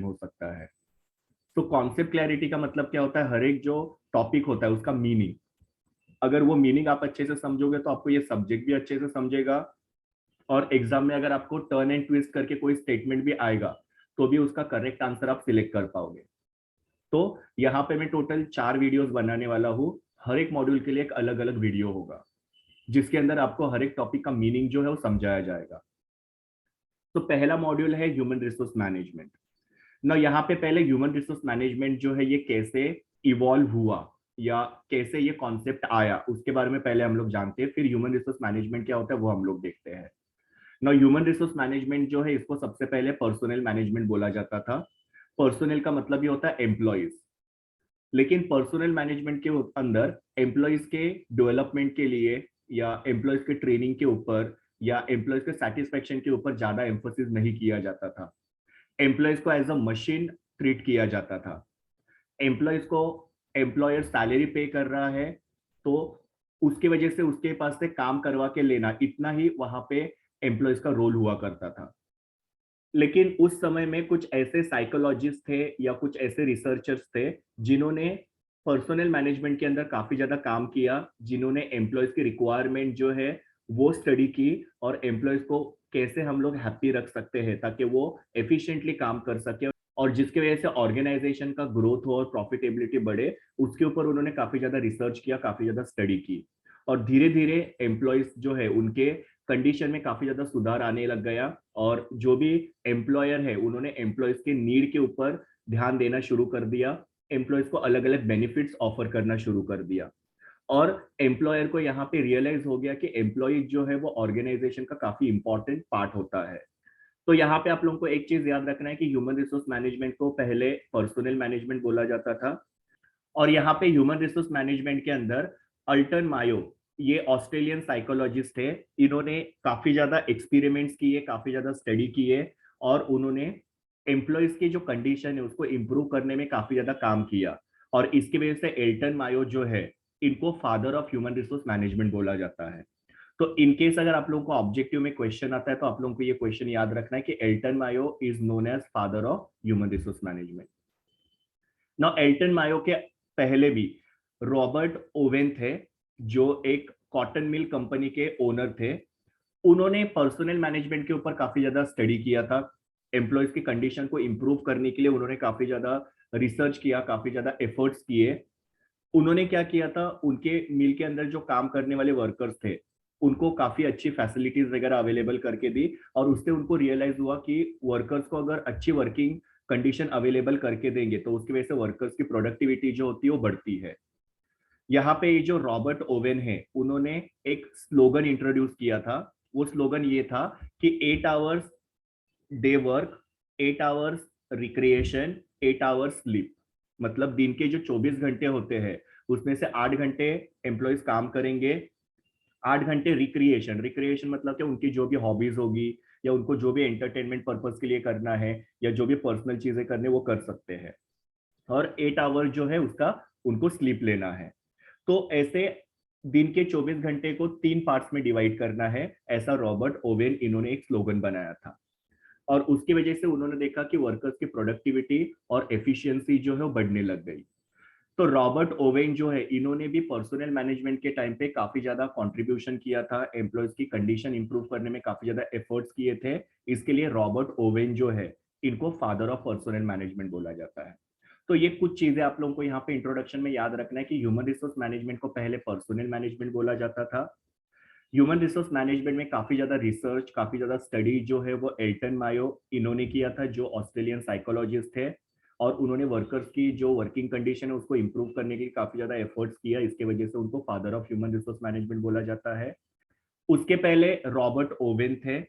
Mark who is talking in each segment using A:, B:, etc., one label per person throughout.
A: हो सकता है। तो कॉन्सेप्ट क्लैरिटी का मतलब क्या होता है, हर एक जो टॉपिक होता है उसका मीनिंग, अगर वो मीनिंग आप अच्छे से समझोगे तो आपको ये सब्जेक्ट भी अच्छे से समझेगा, और एग्जाम में अगर आपको टर्न एंड ट्विस्ट करके कोई स्टेटमेंट भी आएगा तो भी उसका करेक्ट आंसर आप सिलेक्ट कर पाओगे। तो यहाँ पे मैं टोटल 4 वीडियोस बनाने वाला हूँ। हर एक मॉड्यूल के लिए एक अलग अलग वीडियो होगा जिसके अंदर आपको हर एक टॉपिक का मीनिंग जो है वो समझाया जाएगा। तो पहला मॉड्यूल है ह्यूमन रिसोर्स मैनेजमेंट। ना यहाँ पे पहले ह्यूमन रिसोर्स मैनेजमेंट जो है ये कैसे इवॉल्व हुआ या कैसे ये कॉन्सेप्ट आया उसके बारे में पहले हम लोग जानते हैं, फिर ह्यूमन रिसोर्स मैनेजमेंट क्या होता है वो हम लोग देखते हैं। ना ह्यूमन रिसोर्स मैनेजमेंट जो है इसको सबसे पहले पर्सनल मैनेजमेंट बोला जाता था। पर्सनल का मतलब ये होता है एम्प्लॉयज, लेकिन पर्सनल मैनेजमेंट के अंदर एम्प्लॉयज के डेवलपमेंट के लिए या एम्प्लॉयज के ट्रेनिंग के ऊपर या एम्प्लॉयज के सेटिस्फेक्शन के ऊपर ज्यादा एम्फोसिस नहीं किया जाता था। एम्प्लॉयज को एज अ मशीन ट्रीट किया जाता था। एम्प्लॉयज को एम्प्लॉयर सैलरी पे कर रहा है तो उसकी वजह से उसके पास से काम करवा के लेना, इतना ही वहां पे एम्प्लॉयज का रोल हुआ करता था। लेकिन उस समय में कुछ ऐसे साइकोलॉजिस्ट थे या कुछ ऐसे रिसर्चर्स थे जिन्होंने पर्सनल मैनेजमेंट के अंदर काफी ज्यादा काम किया, जिन्होंने एम्प्लॉयज की रिक्वायरमेंट जो है वो स्टडी की और एम्प्लॉयज को कैसे हम लोग हैप्पी रख सकते हैं ताकि वो एफिशिएंटली काम कर सके और जिसकी वजह से ऑर्गेनाइजेशन का ग्रोथ हो और प्रॉफिटेबिलिटी बढ़े, उसके ऊपर उन्होंने काफी ज्यादा रिसर्च किया, काफी ज्यादा स्टडी की। और धीरे धीरे एम्प्लॉयज जो है उनके कंडीशन में काफी ज्यादा सुधार आने लग गया, और जो भी एम्प्लॉयर है उन्होंने एम्प्लॉयज के नीड के ऊपर ध्यान देना शुरू कर दिया, एम्प्लॉयज को अलग अलग बेनिफिट्स ऑफर करना शुरू कर दिया। और एम्प्लॉयर को यहाँ पे रियलाइज हो गया कि एम्प्लॉय जो है वो ऑर्गेनाइजेशन का काफी इंपॉर्टेंट पार्ट होता है। तो यहाँ पे आप लोगों को एक चीज याद रखना है कि ह्यूमन रिसोर्स मैनेजमेंट को पहले पर्सनल मैनेजमेंट बोला जाता था, और यहाँ पे ह्यूमन रिसोर्स मैनेजमेंट के अंदर अल्टन मायो, ये ऑस्ट्रेलियन साइकोलॉजिस्ट है, इन्होंने काफी ज्यादा एक्सपेरिमेंट्स किए, काफी ज्यादा स्टडी किए, और उन्होंने एम्प्लॉयज की जो कंडीशन है उसको इंप्रूव करने में काफी ज्यादा काम किया। और इसकी वजह से एल्टन मायो जो है इनको father of human resource management बोला जाता है। तो इनकेस अगर आप लोगों को ऑब्जेक्टिव में क्वेश्चन आता है तो आप लोगों को ये क्वेश्चन याद रखना है कि Elton Mayo is known as father of human resource management. ना एल्टन मायो के पहले भी रॉबर्ट ओवेन थे, जो एक कॉटन मिल कंपनी के ओनर थे। उन्होंने पर्सनल मैनेजमेंट के ऊपर काफी ज्यादा स्टडी किया था। एम्प्लॉयज की कंडीशन को इंप्रूव करने के लिए उन्होंने काफी ज्यादा रिसर्च किया, काफी ज्यादा एफर्ट्स किए। उन्होंने क्या किया था, उनके मिल के अंदर जो काम करने वाले वर्कर्स थे उनको काफी अच्छी फैसिलिटीज वगैरह अवेलेबल करके दी, और उससे उनको रियलाइज हुआ कि वर्कर्स को अगर अच्छी वर्किंग कंडीशन अवेलेबल करके देंगे तो उसकी वजह से वर्कर्स की प्रोडक्टिविटी जो होती है वो बढ़ती है। यहाँ पे ये जो रॉबर्ट ओवेन है उन्होंने एक स्लोगन इंट्रोड्यूस किया था। वो स्लोगन ये था कि 8 hours day work, 8 hours recreation, 8 hours sleep. मतलब दिन के जो 24 घंटे होते हैं उसमें से 8 घंटे एम्प्लॉयज काम करेंगे, 8 घंटे रिक्रिएशन, रिक्रिएशन मतलब कि उनकी जो भी हॉबीज होगी या उनको जो भी एंटरटेनमेंट पर्पज के लिए करना है या जो भी पर्सनल चीजें करने वो कर सकते हैं, और 8 आवर जो है उसका उनको स्लीप लेना है। तो ऐसे दिन के 24 घंटे को 3 पार्ट्स में डिवाइड करना है, ऐसा रॉबर्ट ओवेन इन्होंने एक स्लोगन बनाया था। और उसकी वजह से उन्होंने देखा कि वर्कर्स की प्रोडक्टिविटी और एफिशिएंसी जो है वो बढ़ने लग गई। तो रॉबर्ट ओवेन जो है इन्होंने भी पर्सनल मैनेजमेंट के टाइम पे काफी ज्यादा कंट्रीब्यूशन किया था, एम्प्लॉयज की कंडीशन इंप्रूव करने में काफी ज्यादा एफर्ट्स किए थे। इसके लिए रॉबर्ट ओवेन जो है इनको फादर ऑफ पर्सनल मैनेजमेंट बोला जाता है। तो ये कुछ चीजें आप लोगों को यहाँ पे इंट्रोडक्शन में याद रखना है कि ह्यूमन रिसोर्स मैनेजमेंट को पहले पर्सनल मैनेजमेंट बोला जाता था। ह्यूमन रिसोर्स मैनेजमेंट में काफी ज्यादा रिसर्च, काफी ज्यादा स्टडी जो है वो एल्टन मायो इन्होंने किया था, जो ऑस्ट्रेलियन साइकोलॉजिस्ट थे, और उन्होंने वर्कर्स की जो वर्किंग कंडीशन है उसको इंप्रूव करने के लिए काफी ज्यादा एफर्ट्स किया। इसके वजह से उनको father of human resource management बोला जाता है। उसके पहले रॉबर्ट ओवेन थे,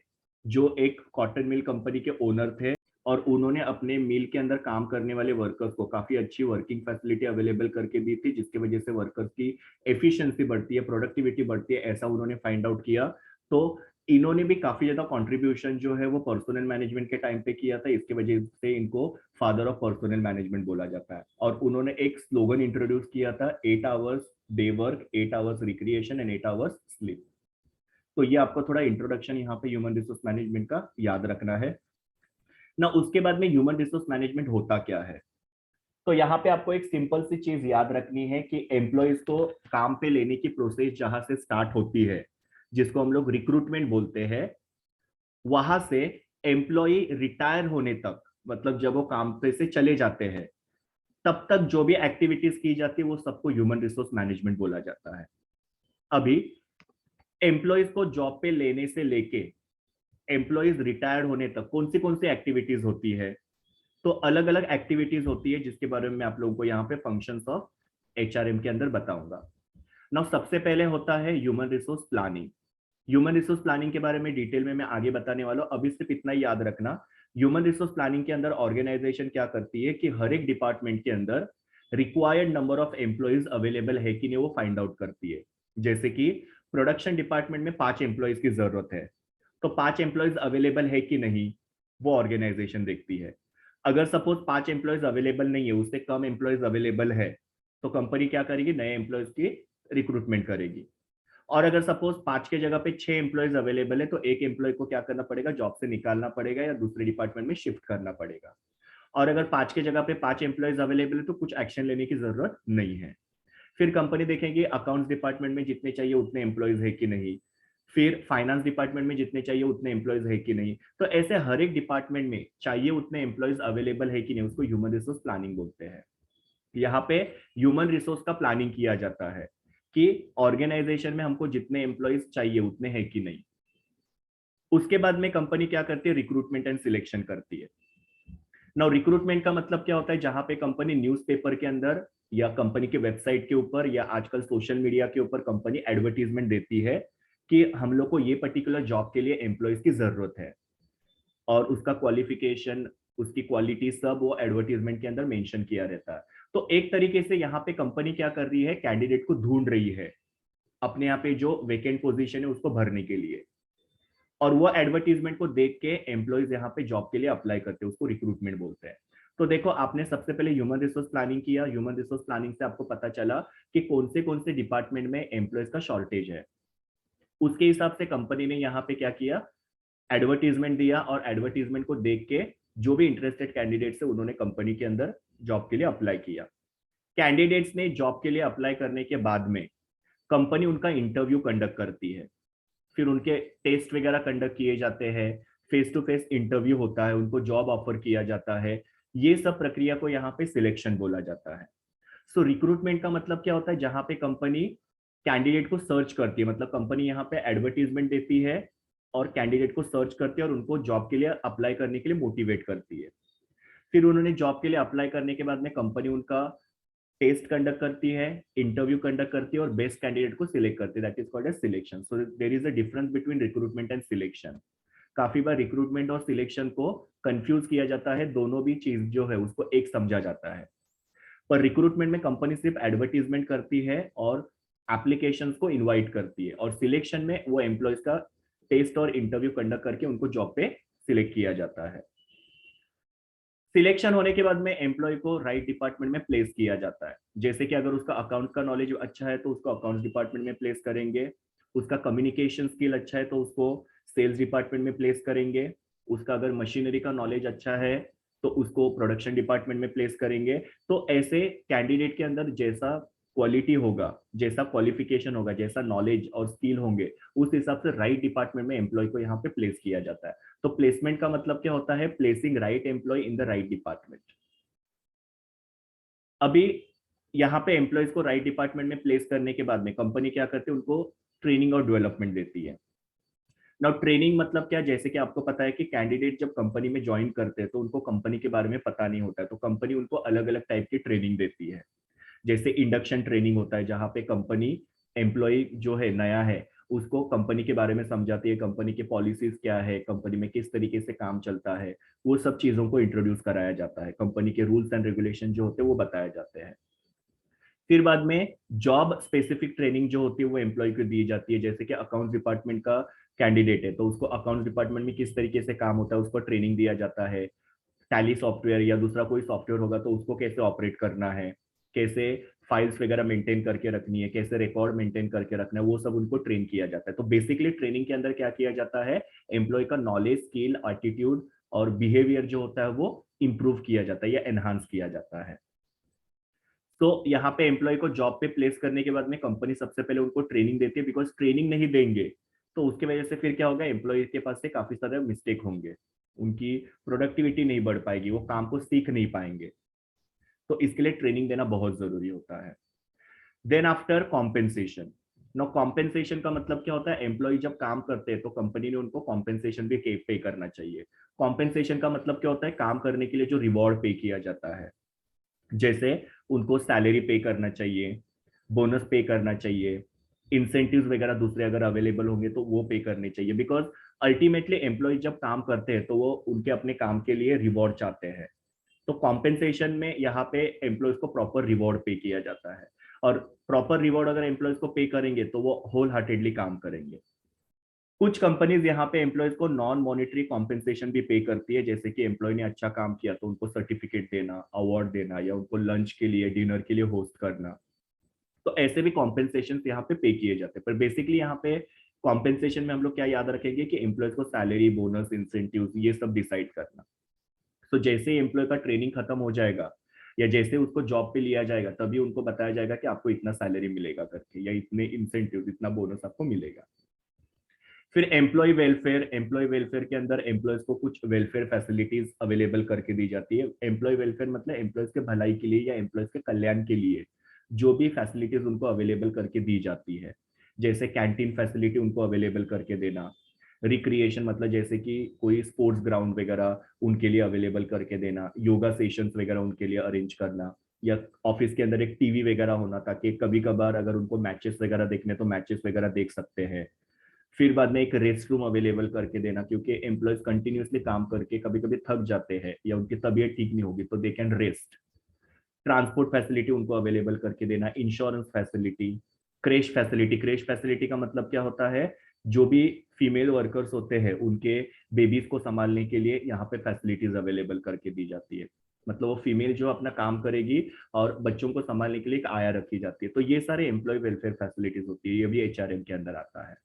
A: जो एक कॉटन मिल कंपनी के ओनर थे, और उन्होंने अपने मिल के अंदर काम करने वाले वर्कर्स को काफी अच्छी वर्किंग फैसिलिटी अवेलेबल करके दी थी, जिसकी वजह से वर्कर्स की एफिशिएंसी बढ़ती है, प्रोडक्टिविटी बढ़ती है, ऐसा उन्होंने फाइंड आउट किया। तो इन्होंने भी काफी ज्यादा कंट्रीब्यूशन जो है वो पर्सनल मैनेजमेंट के टाइम पे किया था, इसकी वजह से इनको फादर ऑफ पर्सनल मैनेजमेंट बोला जाता है। और उन्होंने एक स्लोगन इंट्रोड्यूस किया था, 8 hours day work, 8 hours recreation and 8 hours sleep. तो ये आपको थोड़ा इंट्रोडक्शन यहाँ पे ह्यूमन रिसोर्स मैनेजमेंट का याद रखना है। ना उसके बाद में ह्यूमन रिसोर्स मैनेजमेंट होता क्या है। तो यहाँ पे आपको एक सिंपल सी चीज याद रखनी है कि एम्प्लॉयज को काम पे लेने की प्रोसेस जहां से स्टार्ट होती है, जिसको हम लोग रिक्रूटमेंट बोलते हैं, वहां से एम्प्लॉय रिटायर होने तक, मतलब जब वो काम पे से चले जाते हैं, तब तक जो भी एक्टिविटीज की जाती है वो सबको ह्यूमन रिसोर्स मैनेजमेंट बोला जाता है। अभी एम्प्लॉयज को जॉब पे लेने से लेके एम्प्लॉयज रिटायर्ड होने तक कौन सी एक्टिविटीज होती है, तो अलग अलग एक्टिविटीज होती है जिसके बारे में मैं आप लोगों को यहाँ पे फंक्शंस ऑफ एचआरएम के अंदर बताऊंगा। नाउ सबसे पहले होता है human resource planning. Human resource planning के बारे में डिटेल में मैं आगे बताने वाला हूं, अभी सिर्फ इतना ही याद रखना। ह्यूमन रिसोर्स प्लानिंग के अंदर ऑर्गेनाइजेशन क्या करती है कि हर एक डिपार्टमेंट के अंदर required number of employees available है कि नहीं वो फाइंड आउट करती है। जैसे कि प्रोडक्शन डिपार्टमेंट में 5 एम्प्लॉयज की जरूरत है, तो 5 एम्प्लॉयज अवेलेबल है कि नहीं वो ऑर्गेनाइजेशन देखती है। अगर सपोज 5 एम्प्लॉयज अवेलेबल नहीं है, उससे कम एम्प्लॉयज अवेलेबल है, तो कंपनी क्या करेगी, नए एम्प्लॉयज की रिक्रूटमेंट करेगी। और अगर सपोज 5 के जगह पे 6 एम्प्लॉयज अवेलेबल है, तो एक एम्प्लॉय को क्या करना पड़ेगा, जॉब से निकालना पड़ेगा या दूसरे डिपार्टमेंट में शिफ्ट करना पड़ेगा। और अगर 5 के जगह पे 5 एम्प्लॉयज अवेलेबल है, तो कुछ एक्शन लेने की जरूरत नहीं है। फिर कंपनी देखेंगे अकाउंट्स डिपार्टमेंट में जितने चाहिए उतने एम्प्लॉयज है कि नहीं, फिर फाइनेंस डिपार्टमेंट में जितने चाहिए उतने एम्प्लॉयज है कि नहीं। तो ऐसे हर एक डिपार्टमेंट में चाहिए उतने एम्प्लॉयज अवेलेबल है कि नहीं, उसको ह्यूमन रिसोर्स प्लानिंग बोलते हैं। यहाँ पे ह्यूमन रिसोर्स का प्लानिंग किया जाता है कि ऑर्गेनाइजेशन में हमको जितने एम्प्लॉयज चाहिए उतने हैं कि नहीं। उसके बाद में कंपनी क्या करती है, रिक्रूटमेंट एंड सिलेक्शन करती है। नाउ रिक्रूटमेंट का मतलब क्या होता है, जहां पे कंपनी न्यूज़पेपर के अंदर या कंपनी के वेबसाइट के ऊपर या आजकल सोशल मीडिया के ऊपर कंपनी एडवर्टीजमेंट देती है कि हम लोग को ये पर्टिकुलर जॉब के लिए एम्प्लॉयज की जरूरत है, और उसका क्वालिफिकेशन, उसकी क्वालिटी सब वो एडवर्टीजमेंट के अंदर मेंशन किया रहता है। तो एक तरीके से यहाँ पे कंपनी क्या कर रही है, कैंडिडेट को ढूंढ रही है अपने यहाँ पे जो वेकेंट पोजीशन है उसको भरने के लिए, और वो एडवर्टीजमेंट को देख के एम्प्लॉयज यहाँ पे जॉब के लिए अप्लाई करते हैं, उसको रिक्रूटमेंट बोलते हैं। तो देखो आपने सबसे पहले ह्यूमन रिसोर्स प्लानिंग किया, ह्यूमन रिसोर्स प्लानिंग से आपको पता चला कि कौन से डिपार्टमेंट में एम्प्लॉयज का शॉर्टेज है। उसके हिसाब से कंपनी ने यहाँ पे क्या किया, एडवर्टीजमेंट दिया, और एडवर्टीजमेंट को देख के जो भी इंटरेस्टेड कैंडिडेट्स है उन्होंने कंपनी के अंदर जॉब के लिए अप्लाई किया। कैंडिडेट्स ने जॉब के लिए अप्लाई करने के बाद में कंपनी उनका इंटरव्यू कंडक्ट करती है, फिर उनके टेस्ट वगैरह कंडक्ट किए जाते हैं, फेस टू फेस इंटरव्यू होता है, उनको जॉब ऑफर किया जाता है। ये सब प्रक्रिया को यहाँ पे सिलेक्शन बोला जाता है। सो रिक्रूटमेंट का मतलब क्या होता है, जहां पे कंपनी कैंडिडेट को सर्च करती है, मतलब कंपनी यहाँ पे एडवर्टीजमेंट देती है और कैंडिडेट को सर्च करती है और उनको जॉब के लिए अप्लाई करने के लिए मोटिवेट करती है। फिर उन्होंने जॉब के लिए अप्लाई करने के बाद में कंपनी उनका टेस्ट कंडक्ट करती है, इंटरव्यू कंडक्ट करती है और बेस्ट कैंडिडेट को सिलेक्ट करती है, that is called as selection. So there is a difference between recruitment and selection. काफी बार रिक्रूटमेंट और सिलेक्शन को कंफ्यूज किया जाता है, दोनों भी चीज जो है उसको एक समझा जाता है। पर रिक्रूटमेंट में कंपनी सिर्फ एडवर्टीजमेंट करती है और एप्लीकेशंस को इनवाइट करती है, और सिलेक्शन में वो एम्प्लॉयज का टेस्ट और इंटरव्यू कंडक्ट करके उनको जॉब पे सिलेक्ट किया जाता है। सिलेक्शन होने के बाद में एम्प्लॉय को राइट डिपार्टमेंट में प्लेस किया जाता है। जैसे कि अगर उसका अकाउंट का नॉलेज अच्छा है तो उसको अकाउंट्स डिपार्टमेंट में प्लेस करेंगे, उसका कम्युनिकेशन स्किल अच्छा है तो उसको सेल्स डिपार्टमेंट में प्लेस करेंगे, उसका अगर मशीनरी का नॉलेज अच्छा है तो उसको प्रोडक्शन डिपार्टमेंट में प्लेस करेंगे। तो ऐसे कैंडिडेट के अंदर जैसा क्वालिटी होगा, जैसा क्वालिफिकेशन होगा, जैसा नॉलेज और स्किल होंगे, उस हिसाब से राइट डिपार्टमेंट में एम्प्लॉय को यहाँ पे प्लेस किया जाता है। तो प्लेसमेंट का मतलब क्या होता है, placing right employ in the right department. अभी यहाँ पे एम्प्लॉयज को राइट डिपार्टमेंट में प्लेस करने के बाद में कंपनी क्या करती है, उनको ट्रेनिंग और डेवलपमेंट देती है। नाउ ट्रेनिंग मतलब क्या, जैसे कि आपको पता है कि कैंडिडेट जब कंपनी में ज्वाइन करते हैं तो उनको कंपनी के बारे में पता नहीं होता है, तो कंपनी उनको अलग अलग टाइप की ट्रेनिंग देती है। जैसे इंडक्शन ट्रेनिंग होता है, जहाँ पे कंपनी एम्प्लॉय जो है नया है उसको कंपनी के बारे में समझाती है, कंपनी की पॉलिसीज क्या है, कंपनी में किस तरीके से काम चलता है, वो सब चीजों को इंट्रोड्यूस कराया जाता है, कंपनी के रूल्स एंड रेगुलेशन जो होते हैं वो बताए जाते हैं। फिर बाद में जॉब स्पेसिफिक ट्रेनिंग जो होती है वो एम्प्लॉय को दी जाती है। जैसे कि अकाउंट डिपार्टमेंट का कैंडिडेट है तो उसको अकाउंट डिपार्टमेंट में किस तरीके से काम होता है उसको ट्रेनिंग दिया जाता है। टैली सॉफ्टवेयर या दूसरा कोई सॉफ्टवेयर होगा तो उसको कैसे ऑपरेट करना है, कैसे फाइल्स वगैरह मेंटेन करके रखनी है, कैसे रिकॉर्ड मेंटेन करके रखना है, वो सब उनको ट्रेन किया जाता है। तो बेसिकली ट्रेनिंग के अंदर क्या किया जाता है, एम्प्लॉय का नॉलेज, स्किल, एटीट्यूड और बिहेवियर जो होता है वो इंप्रूव किया जाता है या एनहांस किया जाता है। तो यहाँ पे एम्प्लॉय को जॉब पे प्लेस करने के बाद में कंपनी सबसे पहले उनको ट्रेनिंग देती है, बिकॉज ट्रेनिंग नहीं देंगे तो उसकी वजह से फिर क्या होगा, एम्प्लॉय के पास से काफी सारे मिस्टेक होंगे, उनकी प्रोडक्टिविटी नहीं बढ़ पाएगी, वो काम को सीख नहीं पाएंगे। तो इसके लिए ट्रेनिंग देना बहुत जरूरी होता है। Then after compensation. No, compensation का मतलब क्या होता है, एम्प्लॉय जब काम करते हैं तो कंपनी ने उनको कॉम्पेंसेशन भी पे करना चाहिए। कॉम्पेंसेशन का मतलब क्या होता है, काम करने के लिए जो रिवॉर्ड पे किया जाता है, जैसे उनको सैलरी पे करना चाहिए, बोनस पे करना चाहिए, इंसेंटिव्स वगैरह दूसरे अगर अवेलेबल होंगे तो वो पे करने चाहिए, बिकॉज अल्टीमेटली एम्प्लॉय जब काम करते हैं तो वो उनके अपने काम के लिए रिवॉर्ड चाहते हैं। तो कॉम्पेंसेशन में यहाँ पे एम्प्लॉयज को प्रॉपर रिवॉर्ड पे किया जाता है, और प्रॉपर रिवॉर्ड अगर एम्प्लॉयज को पे करेंगे तो वो होल हार्टेडली काम करेंगे। कुछ कंपनीज यहाँ पे एम्प्लॉयज को नॉन मॉनिटरी कॉम्पेंसेशन भी पे करती है, जैसे कि एम्प्लॉय ने अच्छा काम किया तो उनको सर्टिफिकेट देना, अवार्ड देना, या उनको लंच के लिए, डिनर के लिए होस्ट करना। तो ऐसे भी कॉम्पेंसेशन यहाँ पे किए जाते हैं। पर बेसिकली यहाँ पे कॉम्पेंसेशन में हम लोग क्या याद रखेंगे कि एम्प्लॉयज को सैलरी, बोनस, इंसेंटिव ये सब डिसाइड करना। तो जैसे ही एम्प्लॉय का ट्रेनिंग खत्म हो जाएगा या जैसे उसको जॉब पे लिया जाएगा तभी उनको बताया जाएगा कि आपको इतना सैलरी मिलेगा करके, या इतने इंसेंटिव, इतना बोनस आपको मिलेगा। फिर एम्प्लॉय वेलफेयर के अंदर एम्प्लॉयज को कुछ वेलफेयर फैसिलिटीज अवेलेबल करके दी जाती है। एम्प्लॉय वेलफेयर मतलब एम्प्लॉयज के भलाई के लिए या एम्प्लॉयज के कल्याण के लिए जो भी फैसिलिटीज उनको अवेलेबल करके दी जाती है, जैसे कैंटीन फैसिलिटी उनको अवेलेबल करके देना, रिक्रिएशन मतलब जैसे कि कोई स्पोर्ट्स ग्राउंड वगैरह उनके लिए अवेलेबल करके देना, योगा सेशंस वगैरह उनके लिए अरेंज करना, या ऑफिस के अंदर एक टीवी वगैरह होना ताकि कभी कभार अगर उनको मैचेस वगैरह देखने तो मैचेस वगैरह देख सकते हैं। फिर बाद में एक रेस्ट रूम अवेलेबल करके देना, क्योंकि एम्प्लॉयज कंटिन्यूअसली काम करके कभी कभी थक जाते हैं या उनकी तबीयत ठीक नहीं होगी तो they can rest. Transport facility उनको अवेलेबल करके देना, इंश्योरेंस फैसिलिटी, क्रेश फैसिलिटी का मतलब क्या होता है, जो भी फीमेल वर्कर्स होते हैं उनके बेबीज को संभालने के लिए यहाँ पे फैसिलिटीज अवेलेबल करके दी जाती है। मतलब वो फीमेल जो अपना काम करेगी और बच्चों को संभालने के लिए एक आया रखी जाती है। तो ये सारे एम्प्लॉय वेलफेयर फैसिलिटीज होती है, ये भी एचआरएम के अंदर आता है।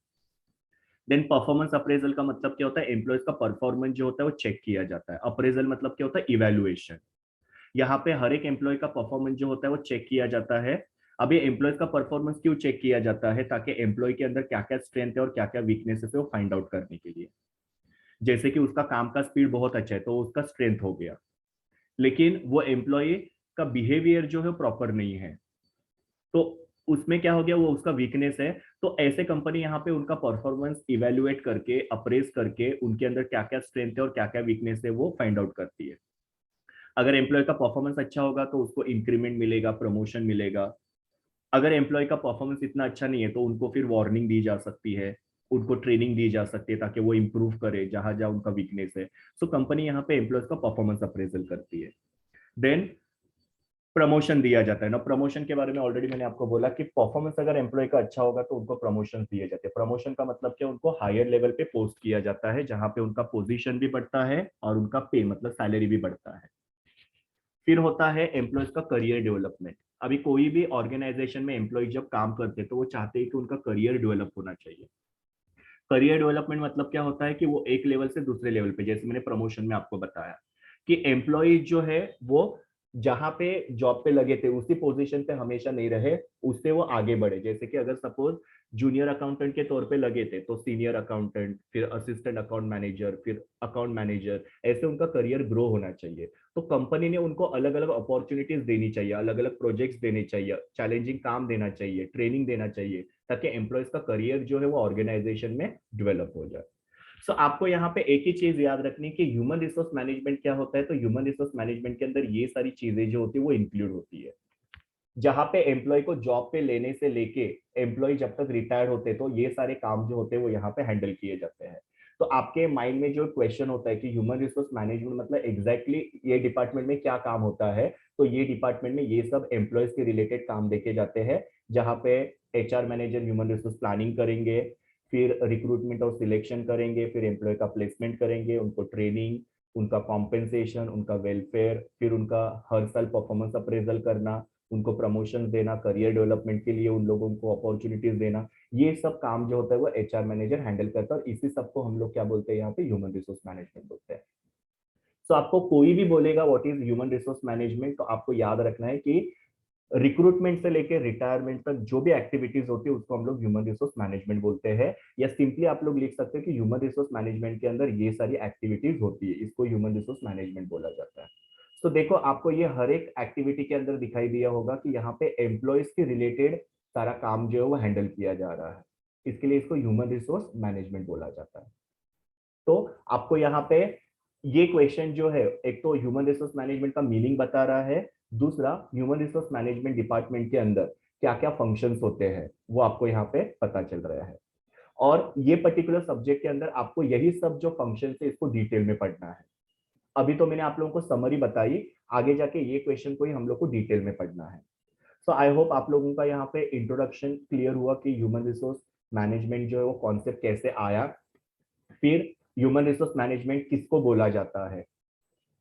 A: देन परफॉर्मेंस अप्रेजल का मतलब क्या होता है, एम्प्लॉयज का परफॉर्मेंस जो होता है वो चेक किया जाता है। अप्रेजल मतलब क्या होता है, इवेल्युएशन। यहाँ पे हर एक एम्प्लॉय का परफॉर्मेंस जो होता है वो चेक किया जाता है। अब ये एम्प्लॉयज का परफॉर्मेंस क्यों चेक किया जाता है, ताकि एम्प्लॉय के अंदर क्या क्या स्ट्रेंथ है और क्या क्या वीकनेसेस है वो फाइंड आउट करने के लिए। जैसे कि उसका काम का स्पीड बहुत अच्छा है तो उसका स्ट्रेंथ हो गया, लेकिन वो एम्प्लॉय का बिहेवियर जो है प्रॉपर नहीं है तो उसमें क्या हो गया, वो उसका वीकनेस है। तो ऐसे कंपनी यहाँ पे उनका परफॉर्मेंस इवेल्युएट करके, अप्रेस करके उनके अंदर क्या क्या स्ट्रेंथ है और क्या क्या वीकनेस है वो फाइंड आउट करती है। अगर एम्प्लॉय का परफॉर्मेंस अच्छा होगा तो उसको इंक्रीमेंट मिलेगा, प्रमोशन मिलेगा। अगर एम्प्लॉय का परफॉर्मेंस इतना अच्छा नहीं है तो उनको फिर वार्निंग दी जा सकती है, उनको ट्रेनिंग दी जा सकती है ताकि वो इंप्रूव करे जहां जहां उनका वीकनेस है। सो कंपनी यहाँ पे एम्प्लॉयज का परफॉर्मेंस अप्रेजल करती है। देन प्रमोशन दिया जाता है ना। प्रमोशन के बारे में ऑलरेडी मैंने आपको बोला कि परफॉर्मेंस अगर एम्प्लॉय का अच्छा होगा तो उनको प्रमोशन दिए जाते हैं। प्रमोशन का मतलब क्या, उनको हायर लेवल पे पोस्ट किया जाता है जहां पे उनका पोजीशन भी बढ़ता है और उनका पे मतलब सैलरी भी बढ़ता है। फिर होता है एम्प्लॉयज का करियर डेवलपमेंट। अभी कोई भी ऑर्गेनाइजेशन में एम्प्लॉय जब काम करते हैं तो वो चाहते हैं कि उनका करियर डेवलप होना चाहिए। करियर डेवलपमेंट मतलब क्या होता है कि वो एक लेवल से दूसरे लेवल पे, जैसे मैंने प्रमोशन में आपको बताया कि एम्प्लॉय जो है वो जहां पे जॉब पे लगे थे उसी पोजीशन पे हमेशा नहीं रहे, उससे वो आगे बढ़े। जैसे कि अगर सपोज जूनियर अकाउंटेंट के तौर पे लगे थे तो सीनियर अकाउंटेंट, फिर असिस्टेंट अकाउंट मैनेजर, फिर अकाउंट मैनेजर, ऐसे उनका करियर ग्रो होना चाहिए। तो कंपनी ने उनको अलग अलग अपॉर्चुनिटीज देनी चाहिए, अलग अलग प्रोजेक्ट्स देने चाहिए, चैलेंजिंग काम देना चाहिए, ट्रेनिंग देना चाहिए, ताकि एम्प्लॉयज का करियर जो है वो ऑर्गेनाइजेशन में डेवलप हो जाए। सो आपको यहाँ पे एक ही चीज याद रखनी है कि ह्यूमन रिसोर्स मैनेजमेंट क्या होता है। तो ह्यूमन रिसोर्स मैनेजमेंट के अंदर ये सारी चीजें जो होती है वो इंक्लूड होती है, जहां पे एम्प्लॉय को जॉब पे लेने से लेके एम्प्लॉय जब तक रिटायर्ड होते तो ये सारे काम जो होते हैं वो यहाँ पे हैंडल किए जाते हैं। तो आपके माइंड में जो क्वेश्चन होता है कि ह्यूमन रिसोर्स मैनेजमेंट मतलब एग्जैक्टली ये डिपार्टमेंट में क्या काम होता है, तो ये डिपार्टमेंट में ये सब एम्प्लॉयज के रिलेटेड काम देखे जाते हैं, जहां पे HR manager human resource planning करेंगे, फिर रिक्रूटमेंट और सिलेक्शन करेंगे, फिर एम्प्लॉय का प्लेसमेंट करेंगे, उनको ट्रेनिंग, उनका कॉम्पेंसेशन, उनका वेलफेयर, फिर उनका हर साल परफॉर्मेंस अप्रेजल करना, उनको प्रमोशन देना, करियर डेवलपमेंट के लिए उन लोगों को अपॉर्चुनिटीज देना। ये सब काम जो होता है वो एचआर मैनेजर हैंडल करता है, और इसी सबको हम लोग क्या बोलते हैं यहाँ पे, ह्यूमन रिसोर्स मैनेजमेंट बोलते हैं। सो आपको कोई भी बोलेगा what is human resource management, तो आपको याद रखना है कि रिक्रूटमेंट से लेकर रिटायरमेंट तक जो भी एक्टिविटीज होती है उसको हम लोग ह्यूमन रिसोर्स मैनेजमेंट बोलते हैं, या सिंपली आप लोग लिख सकते हैं कि ह्यूमन रिसोर्स मैनेजमेंट के अंदर ये सारी एक्टिविटीज होती है, इसको ह्यूमन रिसोर्स मैनेजमेंट बोला जाता है। तो देखो आपको ये हर एक एक्टिविटी के अंदर दिखाई दिया होगा कि यहाँ पे एम्प्लॉयज के रिलेटेड सारा काम जो है वो हैंडल किया जा रहा है, इसके लिए इसको ह्यूमन रिसोर्स मैनेजमेंट बोला जाता है। तो आपको यहाँ पे ये क्वेश्चन जो है, एक तो ह्यूमन रिसोर्स मैनेजमेंट का मीनिंग बता रहा है, दूसरा ह्यूमन रिसोर्स मैनेजमेंट डिपार्टमेंट के अंदर क्या क्या फंक्शंस होते हैं वो आपको यहाँ पे पता चल रहा है। और ये पर्टिकुलर सब्जेक्ट के अंदर आपको यही सब जो फंक्शन है इसको डिटेल में पढ़ना है। अभी तो मैंने आप लोगों को समरी बताई, आगे जाके ये क्वेश्चन को ही हम लोग को डिटेल में पढ़ना है। सो आई होप आप लोगों का यहाँ पे इंट्रोडक्शन क्लियर हुआ कि ह्यूमन रिसोर्स मैनेजमेंट जो है वो कॉन्सेप्ट कैसे आया, फिर ह्यूमन रिसोर्स मैनेजमेंट किसको बोला जाता है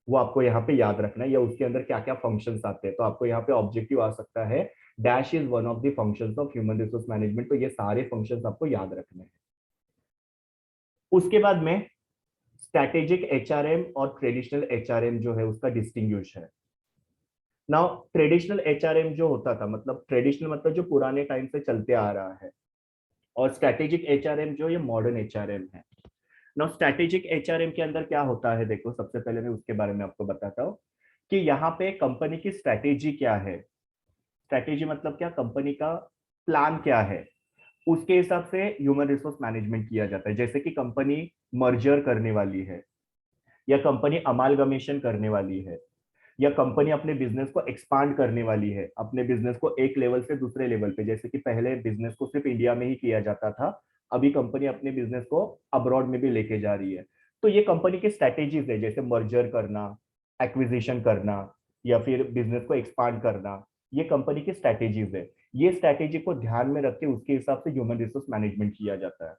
A: वो आपको यहाँ पे याद रखना है, या उसके अंदर क्या क्या फंक्शंस आते हैं। तो आपको यहाँ पे ऑब्जेक्टिव आ सकता है dash is one of the functions of human resource management, तो ये सारे फंक्शंस आपको याद रखने हैं। उसके बाद में स्ट्रैटेजिक एचआरएम और ट्रेडिशनल एचआरएम जो है उसका डिस्टिंग्विश है। नाउ ट्रेडिशनल एचआरएम जो होता था, मतलब ट्रेडिशनल मतलब जो पुराने टाइम से चलते आ रहा है, और स्ट्रैटेजिक एचआरएम जो ये मॉडर्न एचआरएम है। नाउ स्ट्रैटेजिक एचआरएम के अंदर क्या होता है, देखो सबसे पहले मैं उसके बारे में आपको बताता हूँ कि यहाँ पे कंपनी की स्ट्रैटेजी क्या है। स्ट्रैटेजी मतलब क्या, कंपनी का प्लान क्या है, उसके हिसाब से ह्यूमन रिसोर्स मैनेजमेंट किया जाता है। जैसे कि कंपनी मर्जर करने वाली है, या कंपनी अमालगमेशन करने वाली है, या कंपनी अपने बिजनेस को एक्सपांड करने वाली है, अपने बिजनेस को एक लेवल से दूसरे लेवल पे, जैसे कि पहले बिजनेस को सिर्फ इंडिया में ही किया जाता था, अभी कंपनी अपने बिजनेस को अब्रॉड में भी लेके जा रही है। तो ये कंपनी की स्ट्रैटेजीज है, जैसे मर्जर करना, एक्विजिशन करना, या फिर बिजनेस को एक्सपांड करना, ये कंपनी की स्ट्रैटेजीज है। ये स्ट्रैटेजी को ध्यान में रख के उसके हिसाब से ह्यूमन रिसोर्स मैनेजमेंट किया जाता है।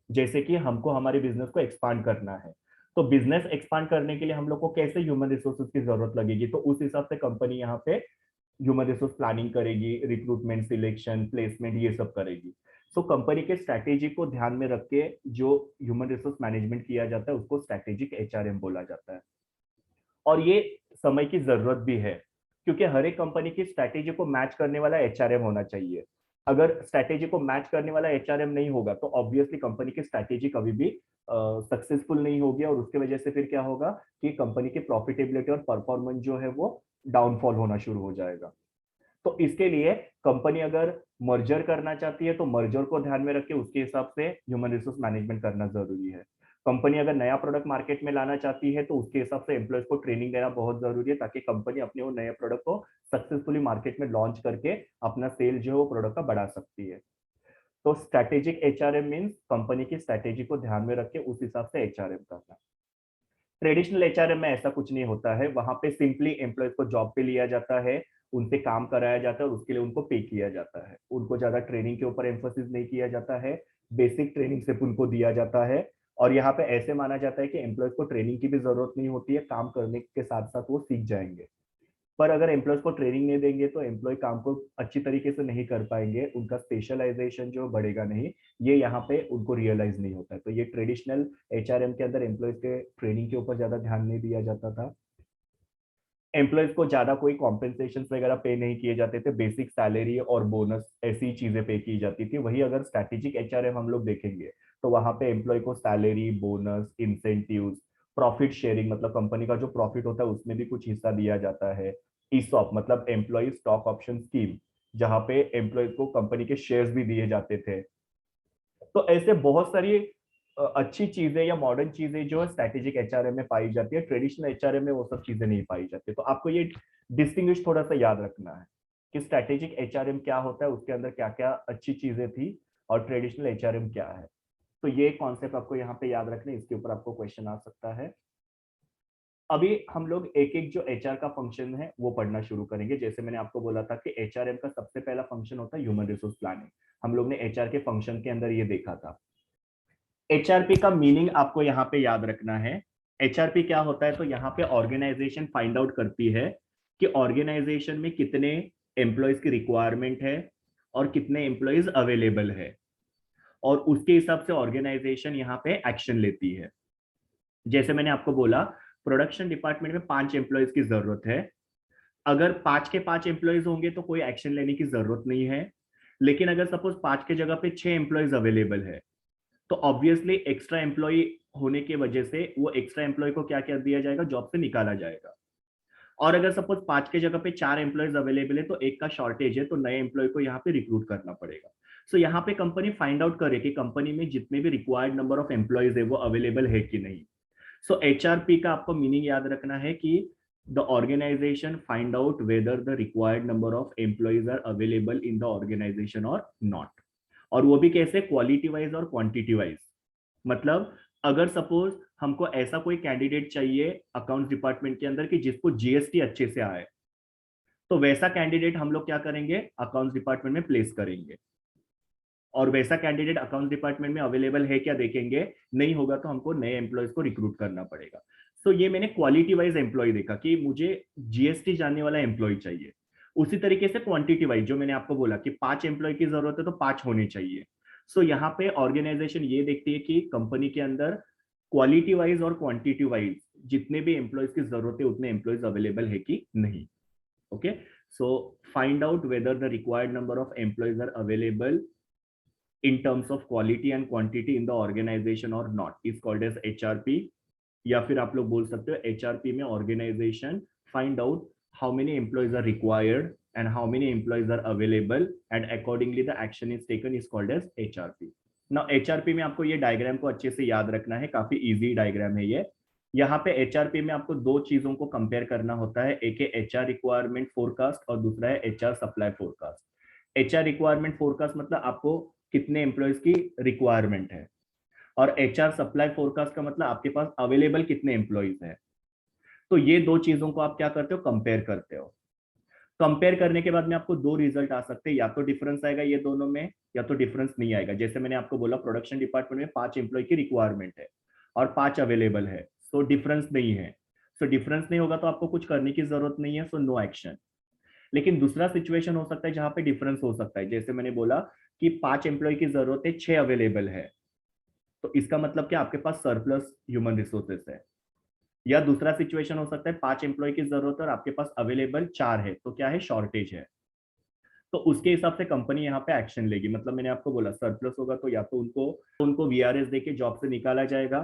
A: जैसे कि हमको हमारे बिजनेस को एक्सपांड करना है, तो बिजनेस एक्सपांड करने के लिए हम लोग को कैसे ह्यूमन रिसोर्सेज की जरूरत लगेगी, तो उस हिसाब से कंपनी यहाँ पे ह्यूमन रिसोर्स प्लानिंग करेगी, रिक्रूटमेंट, सिलेक्शन, प्लेसमेंट, ये सब करेगी। सो कंपनी के स्ट्रैटेजी को ध्यान में रख के जो ह्यूमन रिसोर्स मैनेजमेंट किया जाता है उसको स्ट्रैटेजिक एचआरएम बोला जाता है। और ये समय की जरूरत भी है, क्योंकि हर एक कंपनी की स्ट्रैटेजी को मैच करने वाला एचआरएम होना चाहिए। अगर स्ट्रैटेजी को मैच करने वाला एचआरएम नहीं होगा तो ऑब्वियसली कंपनी की स्ट्रैटेजी कभी भी सक्सेसफुल नहीं होगी, और उसके वजह से फिर क्या होगा कि कंपनी की प्रॉफिटेबिलिटी और परफॉर्मेंस जो है वो डाउनफॉल होना शुरू हो जाएगा। तो इसके लिए कंपनी अगर मर्जर करना चाहती है तो मर्जर को ध्यान में रख के उसके हिसाब से ह्यूमन रिसोर्स मैनेजमेंट करना जरूरी है। कंपनी अगर नया प्रोडक्ट मार्केट में लाना चाहती है तो उसके हिसाब से एम्प्लॉयज को ट्रेनिंग देना बहुत जरूरी है, ताकि कंपनी अपने वो नए प्रोडक्ट को सक्सेसफुली मार्केट में लॉन्च करके अपना सेल जो है वो प्रोडक्ट का बढ़ा सकती है। तो स्ट्रैटेजिक एचआरएम मीन्स कंपनी की स्ट्रैटेजी को ध्यान में रख के उस हिसाब से एचआरएम करना। ट्रेडिशनल एचआरएम में ऐसा कुछ नहीं होता है, वहां पे सिंपली एम्प्लॉयज को जॉब पे लिया जाता है, उनसे काम कराया जाता है और उसके लिए उनको पे किया जाता है। उनको ज्यादा ट्रेनिंग के ऊपर एम्फोसिस नहीं किया जाता है, बेसिक ट्रेनिंग सिर्फ उनको दिया जाता है। और यहाँ पे ऐसे माना जाता है कि एम्प्लॉयज को ट्रेनिंग की भी जरूरत नहीं होती है, काम करने के साथ साथ वो सीख जाएंगे। पर अगर एम्प्लॉयज को ट्रेनिंग नहीं देंगे तो एम्प्लॉय काम को अच्छी तरीके से नहीं कर पाएंगे, उनका स्पेशलाइजेशन जो बढ़ेगा नहीं, ये यहाँ पे उनको रियलाइज नहीं होता है। तो ये ट्रेडिशनल एचआरएम के अंदर एम्प्लॉयज के ट्रेनिंग के ऊपर ज्यादा ध्यान नहीं दिया जाता था। एम्प्लॉयज को ज्यादा कोई कॉम्पेंसेशन वगैरह पे नहीं किए जाते थे, बेसिक सैलरी और बोनस ऐसी चीजें पे की जाती थी। वही अगर स्ट्रैटेजिक एचआरएम हम लोग देखेंगे तो वहां पे एम्प्लॉय को salary, bonus, incentive, profit sharing मतलब कंपनी का जो प्रॉफिट होता है उसमें भी कुछ हिस्सा दिया जाता है। ईसॉप मतलब एम्प्लॉय स्टॉक ऑप्शन स्कीम, जहां पे एम्प्लॉय को कंपनी के शेयर्स भी दिए जाते थे। तो ऐसे बहुत सारी अच्छी चीजें या मॉडर्न चीजें जो स्ट्रैटेजिक एचआरएम में पाई जाती है, ट्रेडिशनल एचआरएम में वो सब चीजें नहीं पाई जाती। तो आपको ये डिस्टिंग्विश थोड़ा सा याद रखना है कि स्ट्रैटेजिक एचआरएम क्या होता है, उसके अंदर क्या क्या अच्छी चीजें थी, और ट्रेडिशनल एचआरएम क्या है। तो ये कॉन्सेप्ट आपको यहाँ पे याद रखना है, इसके ऊपर आपको क्वेश्चन आ सकता है। अभी हम लोग एक एक जो एचआर का फंक्शन है वो पढ़ना शुरू करेंगे। जैसे मैंने आपको बोला था कि एचआरएम का सबसे पहला फंक्शन होता है ह्यूमन रिसोर्स प्लानिंग। हम लोग ने एचआर के फंक्शन के अंदर ये देखा था। एचआरपी का मीनिंग आपको यहाँ पे याद रखना है। एचआरपी क्या होता है, तो यहाँ पे ऑर्गेनाइजेशन फाइंड आउट करती है कि ऑर्गेनाइजेशन में कितने एम्प्लॉयज की रिक्वायरमेंट है और कितने एम्प्लॉयज अवेलेबल है, और उसके हिसाब से ऑर्गेनाइजेशन यहाँ पे एक्शन लेती है। जैसे मैंने आपको बोला प्रोडक्शन डिपार्टमेंट में 5 एम्प्लॉयज की जरूरत है। अगर 5 के 5 एम्प्लॉयज होंगे तो कोई एक्शन लेने की जरूरत नहीं है, लेकिन अगर सपोज 5 के जगह पे 6 एम्प्लॉयज अवेलेबल है, तो ऑब्वियसली एक्स्ट्रा एम्प्लॉय होने की वजह से वो एक्स्ट्रा एम्प्लॉय को क्या क्या दिया जाएगा, जॉब से निकाला जाएगा। और अगर सपोज 5 के जगह पे 4 एम्प्लॉयज अवेलेबल है तो एक का शॉर्टेज है, तो नए एम्प्लॉय को यहाँ पे रिक्रूट करना पड़ेगा। सो यहाँ पे कंपनी फाइंड आउट करे कि कंपनी में जितने भी रिक्वायर्ड नंबर ऑफ एम्प्लॉयज है वो अवेलेबल है कि नहीं। सो एचआरपी का आपको मीनिंग याद रखना है कि the organisation find out whether the required number of employees are available in the organisation और नॉट। और वो भी कैसे, क्वालिटी वाइज और क्वांटिटी वाइज। मतलब अगर सपोज हमको ऐसा कोई कैंडिडेट चाहिए अकाउंट्स डिपार्टमेंट के अंदर कि जिसको जीएसटी अच्छे से आए, तो वैसा कैंडिडेट हम लोग क्या करेंगे, अकाउंट्स डिपार्टमेंट में प्लेस करेंगे। और वैसा कैंडिडेट अकाउंट्स डिपार्टमेंट में अवेलेबल है क्या देखेंगे, नहीं होगा तो हमको नए एम्प्लॉयज को रिक्रूट करना पड़ेगा। सो ये मैंने क्वालिटी वाइज एम्प्लॉय देखा कि मुझे जीएसटी जानने वाला एम्प्लॉय चाहिए। उसी तरीके से क्वांटिटी वाइज जो मैंने आपको बोला कि 5 एम्प्लॉय की जरूरत है तो 5 होने चाहिए। सो यहाँ पे ऑर्गेनाइजेशन ये देखती है कि कंपनी के अंदर क्वालिटी वाइज और क्वांटिटी वाइज जितने भी एम्प्लॉयज की जरूरत है उतने एम्प्लॉयज अवेलेबल है कि नहीं। Okay, so find out whether the required number of employees are available in terms of quality and quantity in the organization or not is called as HRP। या फिर आप लोग बोल सकते हो HRP में organization find out how many employees are required and how many employees are available and accordingly the action is taken is called as HRP। now HRP में आपको ये डायग्राम को अच्छे से याद रखना है, काफी इजी डायग्राम है ये। यहाँ पे HRP में आपको दो चीजों को कंपेयर करना होता है, एक है HR रिक्वायरमेंट फोरकास्ट और दूसरा है HR supply forecast. HR requirement forecast मतलब आपको कितने एम्प्लॉयज की रिक्वायरमेंट है, और एचआर सप्लाई फोरकास्ट का मतलब आपके पास अवेलेबल कितने एम्प्लॉयज हैं। तो ये दो चीजों को आप क्या करते हो, कंपेयर करते हो। कंपेयर करने के बाद में आपको दो रिजल्ट आ सकते हैं, या तो डिफरेंस आएगा ये दोनों में या तो डिफरेंस नहीं आएगा। जैसे मैंने आपको बोला प्रोडक्शन डिपार्टमेंट में 5 एम्प्लॉय की रिक्वायरमेंट है और 5 अवेलेबल है, सो डिफरेंस नहीं है। सो डिफरेंस नहीं होगा तो आपको कुछ करने की जरूरत नहीं है, सो नो एक्शन। लेकिन दूसरा सिचुएशन हो सकता है जहां पे डिफरेंस हो सकता है, जैसे मैंने बोला कि 5 एम्प्लॉय की जरूरत है, 6 अवेलेबल है, तो इसका मतलब क्या आपके पास सरप्लस ह्यूमन रिसोर्सेस है। या दूसरा सिचुएशन हो सकता है 5 एम्प्लॉय की जरूरत है और आपके पास अवेलेबल 4 है, तो क्या है, शॉर्टेज है। तो उसके हिसाब से कंपनी यहाँ पे एक्शन लेगी। मतलब मैंने आपको बोला सरप्लस होगा तो या तो उनको वीआरएस देके जॉब से निकाला जाएगा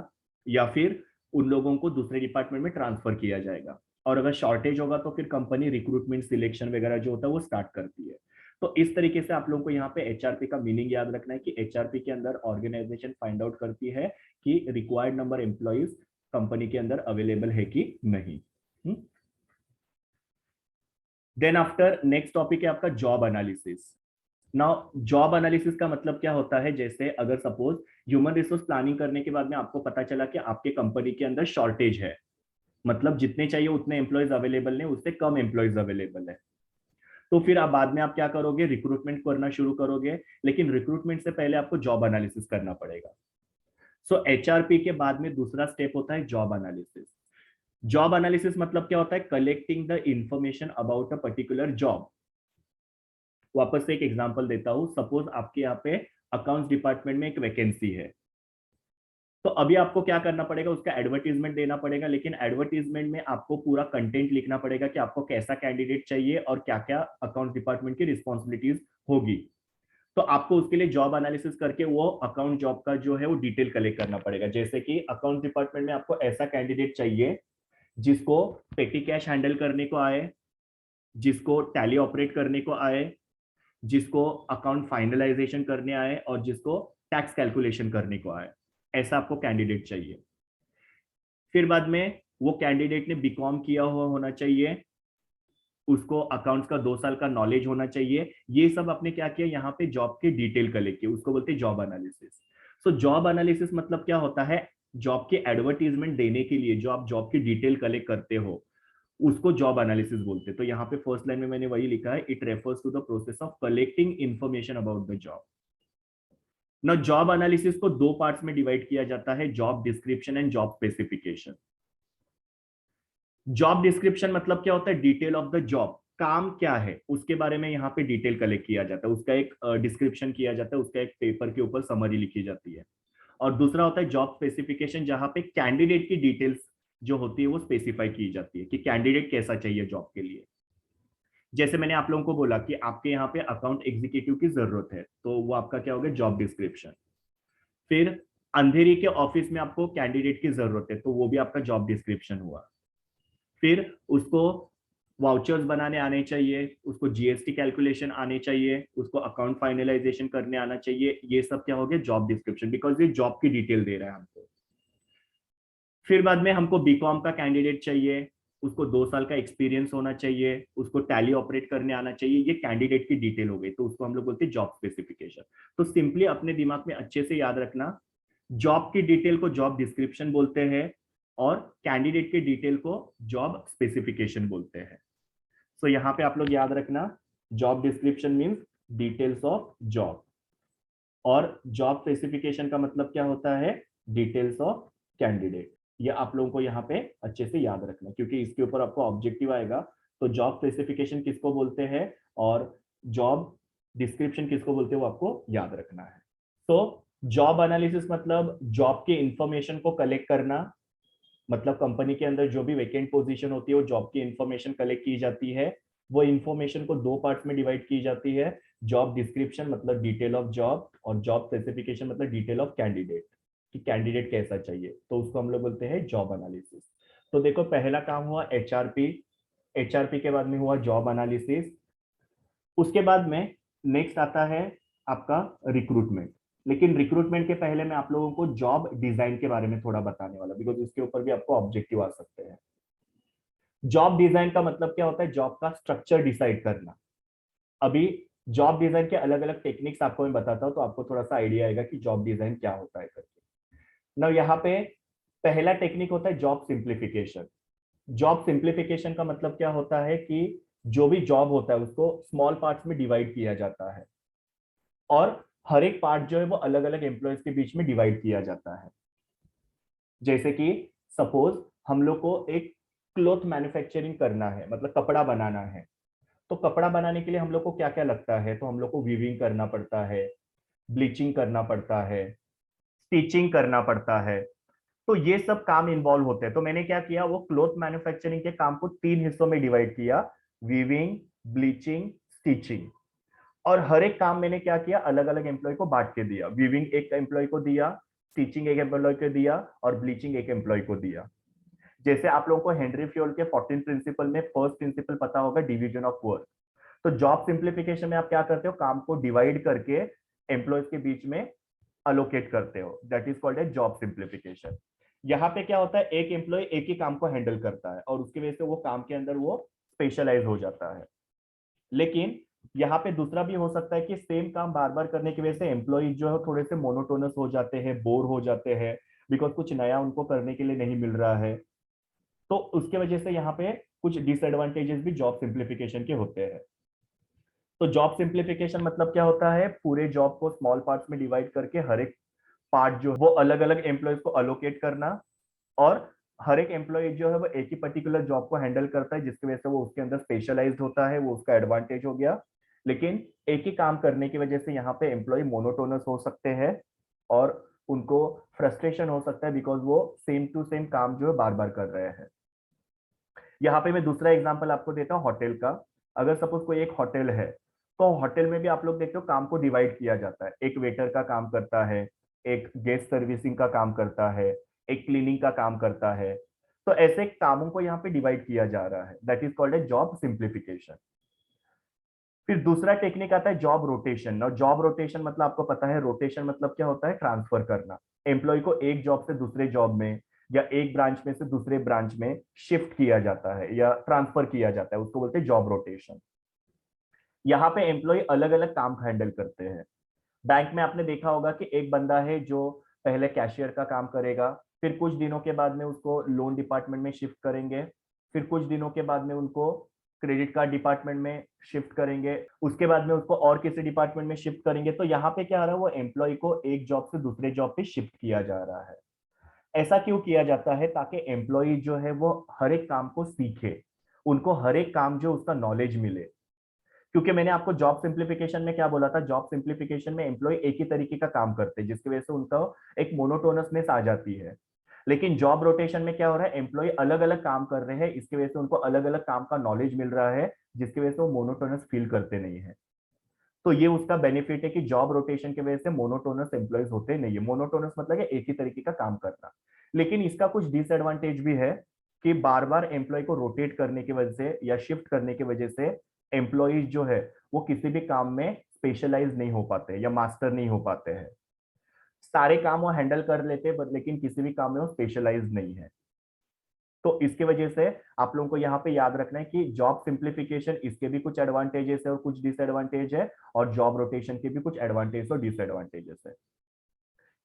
A: या फिर उन लोगों को दूसरे डिपार्टमेंट में ट्रांसफर किया जाएगा। और अगर शॉर्टेज होगा तो फिर कंपनी रिक्रूटमेंट सिलेक्शन वगैरह जो होता है वो स्टार्ट करती है। तो इस तरीके से आप लोगों को यहाँ पे एचआरपी का मीनिंग याद रखना है कि एचआरपी के अंदर ऑर्गेनाइजेशन फाइंड आउट करती है कि रिक्वायर्ड नंबर एम्प्लॉइज कंपनी के अंदर अवेलेबल है कि नहीं। देन आफ्टर नेक्स्ट टॉपिक है आपका job analysis. Now job analysis का मतलब क्या होता है, जैसे अगर सपोज ह्यूमन रिसोर्स प्लानिंग करने के बाद में आपको पता चला कि आपके कंपनी के अंदर शॉर्टेज है, मतलब जितने चाहिए उतने एम्प्लॉयज अवेलेबल नहीं, उससे कम एम्प्लॉयज अवेलेबल है, तो फिर आप बाद में आप क्या करोगे, रिक्रूटमेंट करना शुरू करोगे। लेकिन रिक्रूटमेंट से पहले आपको जॉब एनालिसिस करना पड़ेगा। सो एचआरपी के बाद में दूसरा स्टेप होता है जॉब एनालिसिस। जॉब एनालिसिस मतलब क्या होता है, collecting the information about a particular job. वापस से एक एग्जांपल देता हूं, सपोज आपके यहाँ पे अकाउंट्स डिपार्टमेंट में एक वैकेंसी है, तो अभी आपको क्या करना पड़ेगा, उसका एडवर्टीजमेंट देना पड़ेगा। लेकिन एडवर्टीजमेंट में आपको पूरा कंटेंट लिखना पड़ेगा कि आपको कैसा कैंडिडेट चाहिए और क्या क्या अकाउंट डिपार्टमेंट की रिस्पॉन्सिबिलिटीज होगी। तो आपको उसके लिए जॉब एनालिसिस करके वो अकाउंट जॉब का जो है वो डिटेल कलेक्ट करना पड़ेगा। जैसे कि अकाउंट डिपार्टमेंट में आपको ऐसा कैंडिडेट चाहिए जिसको पेटी कैश हैंडल करने को आए, जिसको टैली ऑपरेट करने को आए, जिसको अकाउंट फाइनलाइजेशन करने आए और जिसको टैक्स कैलकुलेशन करने को आए, ऐसा आपको कैंडिडेट चाहिए। फिर बाद में वो कैंडिडेट ने बीकॉम किया हुआ होना चाहिए, उसको अकाउंट्स का 2 साल का नॉलेज होना चाहिए। ये सब आपने क्या किया, यहाँ पे जॉब के डिटेल कलेक्ट किए, उसको बोलते हैं job analysis. So job analysis मतलब क्या होता है, जॉब की एडवर्टीजमेंट देने के लिए जो आप जॉब की डिटेल कलेक्ट करते हो उसको जॉब एनालिसिस बोलते हैं। तो यहाँ पे फर्स्ट लाइन में मैंने वही लिखा है, it refers to the process of collecting information about the job. ना जॉब एनालिसिस को दो पार्ट्स में डिवाइड किया जाता है, job description and job specification. Job description मतलब क्या होता है, डिटेल ऑफ द जॉब, काम क्या है उसके बारे में यहाँ पे डिटेल कलेक्ट किया जाता है, उसका एक डिस्क्रिप्शन किया जाता है, उसका एक पेपर के ऊपर समरी लिखी जाती है। और दूसरा होता है जॉब स्पेसिफिकेशन, जहां पे कैंडिडेट की डिटेल्स जो होती है वो स्पेसिफाई की जाती है कि कैंडिडेट कैसा चाहिए जॉब के लिए। जैसे मैंने आप लोगों को बोला कि आपके यहाँ पे अकाउंट एग्जीक्यूटिव की जरूरत है, तो वो आपका क्या होगा, जॉब डिस्क्रिप्शन। फिर अंधेरी के ऑफिस में आपको कैंडिडेट की जरूरत है, तो वो भी आपका जॉब डिस्क्रिप्शन हुआ। फिर उसको वाउचर्स बनाने आने चाहिए, उसको जीएसटी कैलकुलेशन आने चाहिए, उसको अकाउंट फाइनलाइजेशन करने आना चाहिए। ये सब क्या हो गया, जॉब डिस्क्रिप्शन, बिकॉज ये जॉब की डिटेल दे रहा है हमको। फिर बाद में हमको बीकॉम का कैंडिडेट चाहिए, उसको 2 साल का एक्सपीरियंस होना चाहिए, उसको टैली ऑपरेट करने आना चाहिए। ये कैंडिडेट की डिटेल हो गई, तो उसको हम लोग बोलते हैं जॉब स्पेसिफिकेशन। तो सिंपली अपने दिमाग में अच्छे से याद रखना, जॉब की डिटेल को जॉब डिस्क्रिप्शन बोलते हैं और कैंडिडेट की डिटेल को जॉब स्पेसिफिकेशन बोलते हैं। सो यहाँ पे आप लोग याद रखना, job description means details of job, और जॉब स्पेसिफिकेशन का मतलब क्या होता है, डिटेल्स ऑफ कैंडिडेट। ये आप लोगों को यहाँ पे अच्छे से याद रखना, क्योंकि इसके ऊपर आपको ऑब्जेक्टिव आएगा। तो जॉब स्पेसिफिकेशन किसको बोलते हैं और जॉब डिस्क्रिप्शन किसको बोलते हैं, वो आपको याद रखना है। तो जॉब एनालिसिस मतलब जॉब के इंफॉर्मेशन को कलेक्ट करना, मतलब कंपनी के अंदर जो भी वैकेंट पोजीशन होती है वो जॉब की इंफॉर्मेशन कलेक्ट की जाती है। वो इंफॉर्मेशन को 2 पार्ट्स में डिवाइड की जाती है, जॉब डिस्क्रिप्शन मतलब डिटेल ऑफ जॉब, और जॉब स्पेसिफिकेशन मतलब डिटेल ऑफ कैंडिडेट, कि कैंडिडेट कैसा चाहिए। तो उसको हम लोग बोलते हैं जॉब एनालिसिस। तो देखो, पहला काम हुआ एचआरपी, एचआरपी के बाद में हुआ जॉब एनालिसिस। उसके बाद में नेक्स्ट आता है आपका रिक्रूटमेंट। लेकिन रिक्रूटमेंट के पहले मैं आप लोगों को जॉब डिजाइन के बारे में थोड़ा बताने वाला, बिकॉज इसके ऊपर भी आपको ऑब्जेक्टिव आ सकते हैं। जॉब डिजाइन का मतलब क्या होता है, जॉब का स्ट्रक्चर डिसाइड करना। अभी जॉब डिजाइन के अलग अलग टेक्निक्स आपको मैं बताता हूं, तो आपको थोड़ा सा आइडिया आएगा कि जॉब डिजाइन क्या होता है करके। ना यहाँ पे पहला टेक्निक होता है जॉब सिंप्लीफिकेशन। जॉब सिंप्लीफिकेशन का मतलब क्या होता है कि जो भी जॉब होता है उसको स्मॉल पार्ट्स में डिवाइड किया जाता है, और हर एक पार्ट जो है वो अलग अलग एम्प्लॉयज के बीच में डिवाइड किया जाता है। जैसे कि सपोज हम लोग को एक क्लॉथ मैन्युफैक्चरिंग करना है, मतलब कपड़ा बनाना है। तो कपड़ा बनाने के लिए हम लोग को क्या क्या लगता है, तो हम लोग को वीविंग करना पड़ता है, ब्लीचिंग करना पड़ता है, स्टिचिंग करना पड़ता है। तो ये सब काम इन्वॉल्व होते हैं। तो मैंने क्या किया, वो क्लॉथ मैन्युफैक्चरिंग के काम को 3 हिस्सों में डिवाइड किया, वीविंग, ब्लीचिंग, स्टिचिंग। और हर एक काम मैंने क्या किया, अलग अलग एम्प्लॉय को बांट के दिया। वीविंग एक एम्प्लॉय को दिया, स्टिचिंग एक एम्प्लॉय को दिया, और ब्लीचिंग एक एम्प्लॉय को दिया। जैसे आप लोगों को हेनरी फ्योल के 14 प्रिंसिपल में फर्स्ट प्रिंसिपल पता होगा, डिवीजन ऑफ वर्क। तो जॉब सिंप्लीफिकेशन में आप क्या करते हो, काम को डिवाइड करके एम्प्लॉयज के बीच में अलोकेट करते हो, that is called a job simplification. यहाँ पे क्या होता है, एक एम्प्लॉय एक ही काम को हैंडल करता है, और उसकी वजह से वो काम के अंदर वो स्पेशलाइज हो जाता है। लेकिन यहाँ पे दूसरा भी हो सकता है कि सेम काम बार बार करने की वजह से एम्प्लॉय जो है थोड़े से मोनोटोनस हो जाते हैं, बोर हो जाते हैं, बिकॉज कुछ नया उनको करने के लिए नहीं मिल रहा है। तो उसके वजह से यहाँ पे कुछ डिसएडवांटेजेस भी जॉब सिंप्लीफिकेशन के होते हैं। तो जॉब सिंप्लीफिकेशन मतलब क्या होता है, पूरे जॉब को स्मॉल पार्ट्स में डिवाइड करके हर एक पार्ट जो वो अलग अलग एम्प्लॉयज को अलोकेट करना, और हर एक एम्प्लॉय जो है वो एक ही पर्टिकुलर जॉब को हैंडल करता है, जिसकी वजह से वो उसके अंदर स्पेशलाइज्ड होता है, वो उसका एडवांटेज हो गया। लेकिन एक ही काम करने की वजह से यहाँ पे एम्प्लॉय मोनोटोनस हो सकते हैं, और उनको फ्रस्ट्रेशन हो सकता है, बिकॉज वो सेम टू सेम काम जो है बार बार कर रहे हैं। यहाँ पे मैं दूसरा एग्जांपल आपको देता हूँ होटल का। अगर सपोज कोई एक होटल है, तो होटल में भी आप लोग देखते हो काम को डिवाइड किया जाता है। एक वेटर का काम करता है, एक गेस्ट सर्विसिंग का काम करता है, एक क्लीनिंग का काम करता है। तो ऐसे कामों को यहाँ पे डिवाइड किया जा रहा है, that is called a job simplification. फिर दूसरा टेक्निक आता है जॉब रोटेशन। और जॉब रोटेशन मतलब आपको पता है, रोटेशन मतलब क्या होता है, ट्रांसफर करना। एम्प्लॉय को एक जॉब से दूसरे जॉब में, या एक ब्रांच में से दूसरे ब्रांच में शिफ्ट किया जाता है या ट्रांसफर किया जाता है, उसको बोलते हैं जॉब रोटेशन। यहाँ पे एम्प्लॉय अलग अलग काम हैंडल करते हैं। बैंक में आपने देखा होगा कि एक बंदा है जो पहले कैशियर का काम करेगा, फिर कुछ दिनों के बाद में उसको लोन डिपार्टमेंट में शिफ्ट करेंगे, फिर कुछ दिनों के बाद में उनको क्रेडिट कार्ड डिपार्टमेंट में शिफ्ट करेंगे, उसके बाद में उसको और किसी डिपार्टमेंट में शिफ्ट करेंगे। तो यहाँ पे क्या आ रहा है, वो एम्प्लॉय को एक जॉब से दूसरे जॉब पे शिफ्ट किया जा रहा है। ऐसा क्यों किया जाता है, ताकि एम्प्लॉय जो है वो हर एक काम को सीखे, उनको हर एक काम जो उसका नॉलेज मिले। क्योंकि मैंने आपको जॉब सिंप्लीफिकेशन में क्या बोला था, जॉब सिंप्लीफिकेशन में एम्प्लॉय एक ही तरीके का काम करते हैं, जिसकी वजह से उनका एक मोनोटोनसनेस आ जाती है।
B: लेकिन जॉब रोटेशन में क्या हो रहा है, एम्प्लॉय अलग अलग काम कर रहे हैं, इसकी वजह से उनको अलग अलग काम का नॉलेज मिल रहा है, जिसकी वजह से वो मोनोटोनस फील करते नहीं है। तो ये उसका बेनिफिट है कि जॉब रोटेशन की वजह से मोनोटोनस एम्प्लॉयज होते नहीं है। मोनोटोनस मतलब है एक ही तरीके का काम करना। लेकिन इसका कुछ डिसएडवांटेज भी है कि बार बार एम्प्लॉय को रोटेट करने की वजह से या शिफ्ट करने की वजह से एम्प्लॉयज जो है वो किसी भी काम में स्पेशलाइज नहीं हो पाते या मास्टर नहीं हो पाते हैं। सारे काम वो हैंडल कर लेते हैं लेकिन किसी भी काम में वो स्पेशलाइज नहीं है। तो इसकी वजह से आप लोगों को यहाँ पे याद रखना है कि जॉब सिंप्लीफिकेशन, इसके भी कुछ एडवांटेजेस है और कुछ डिसएडवांटेज है, और जॉब रोटेशन के भी कुछ एडवांटेज और डिसएडवांटेजेस है।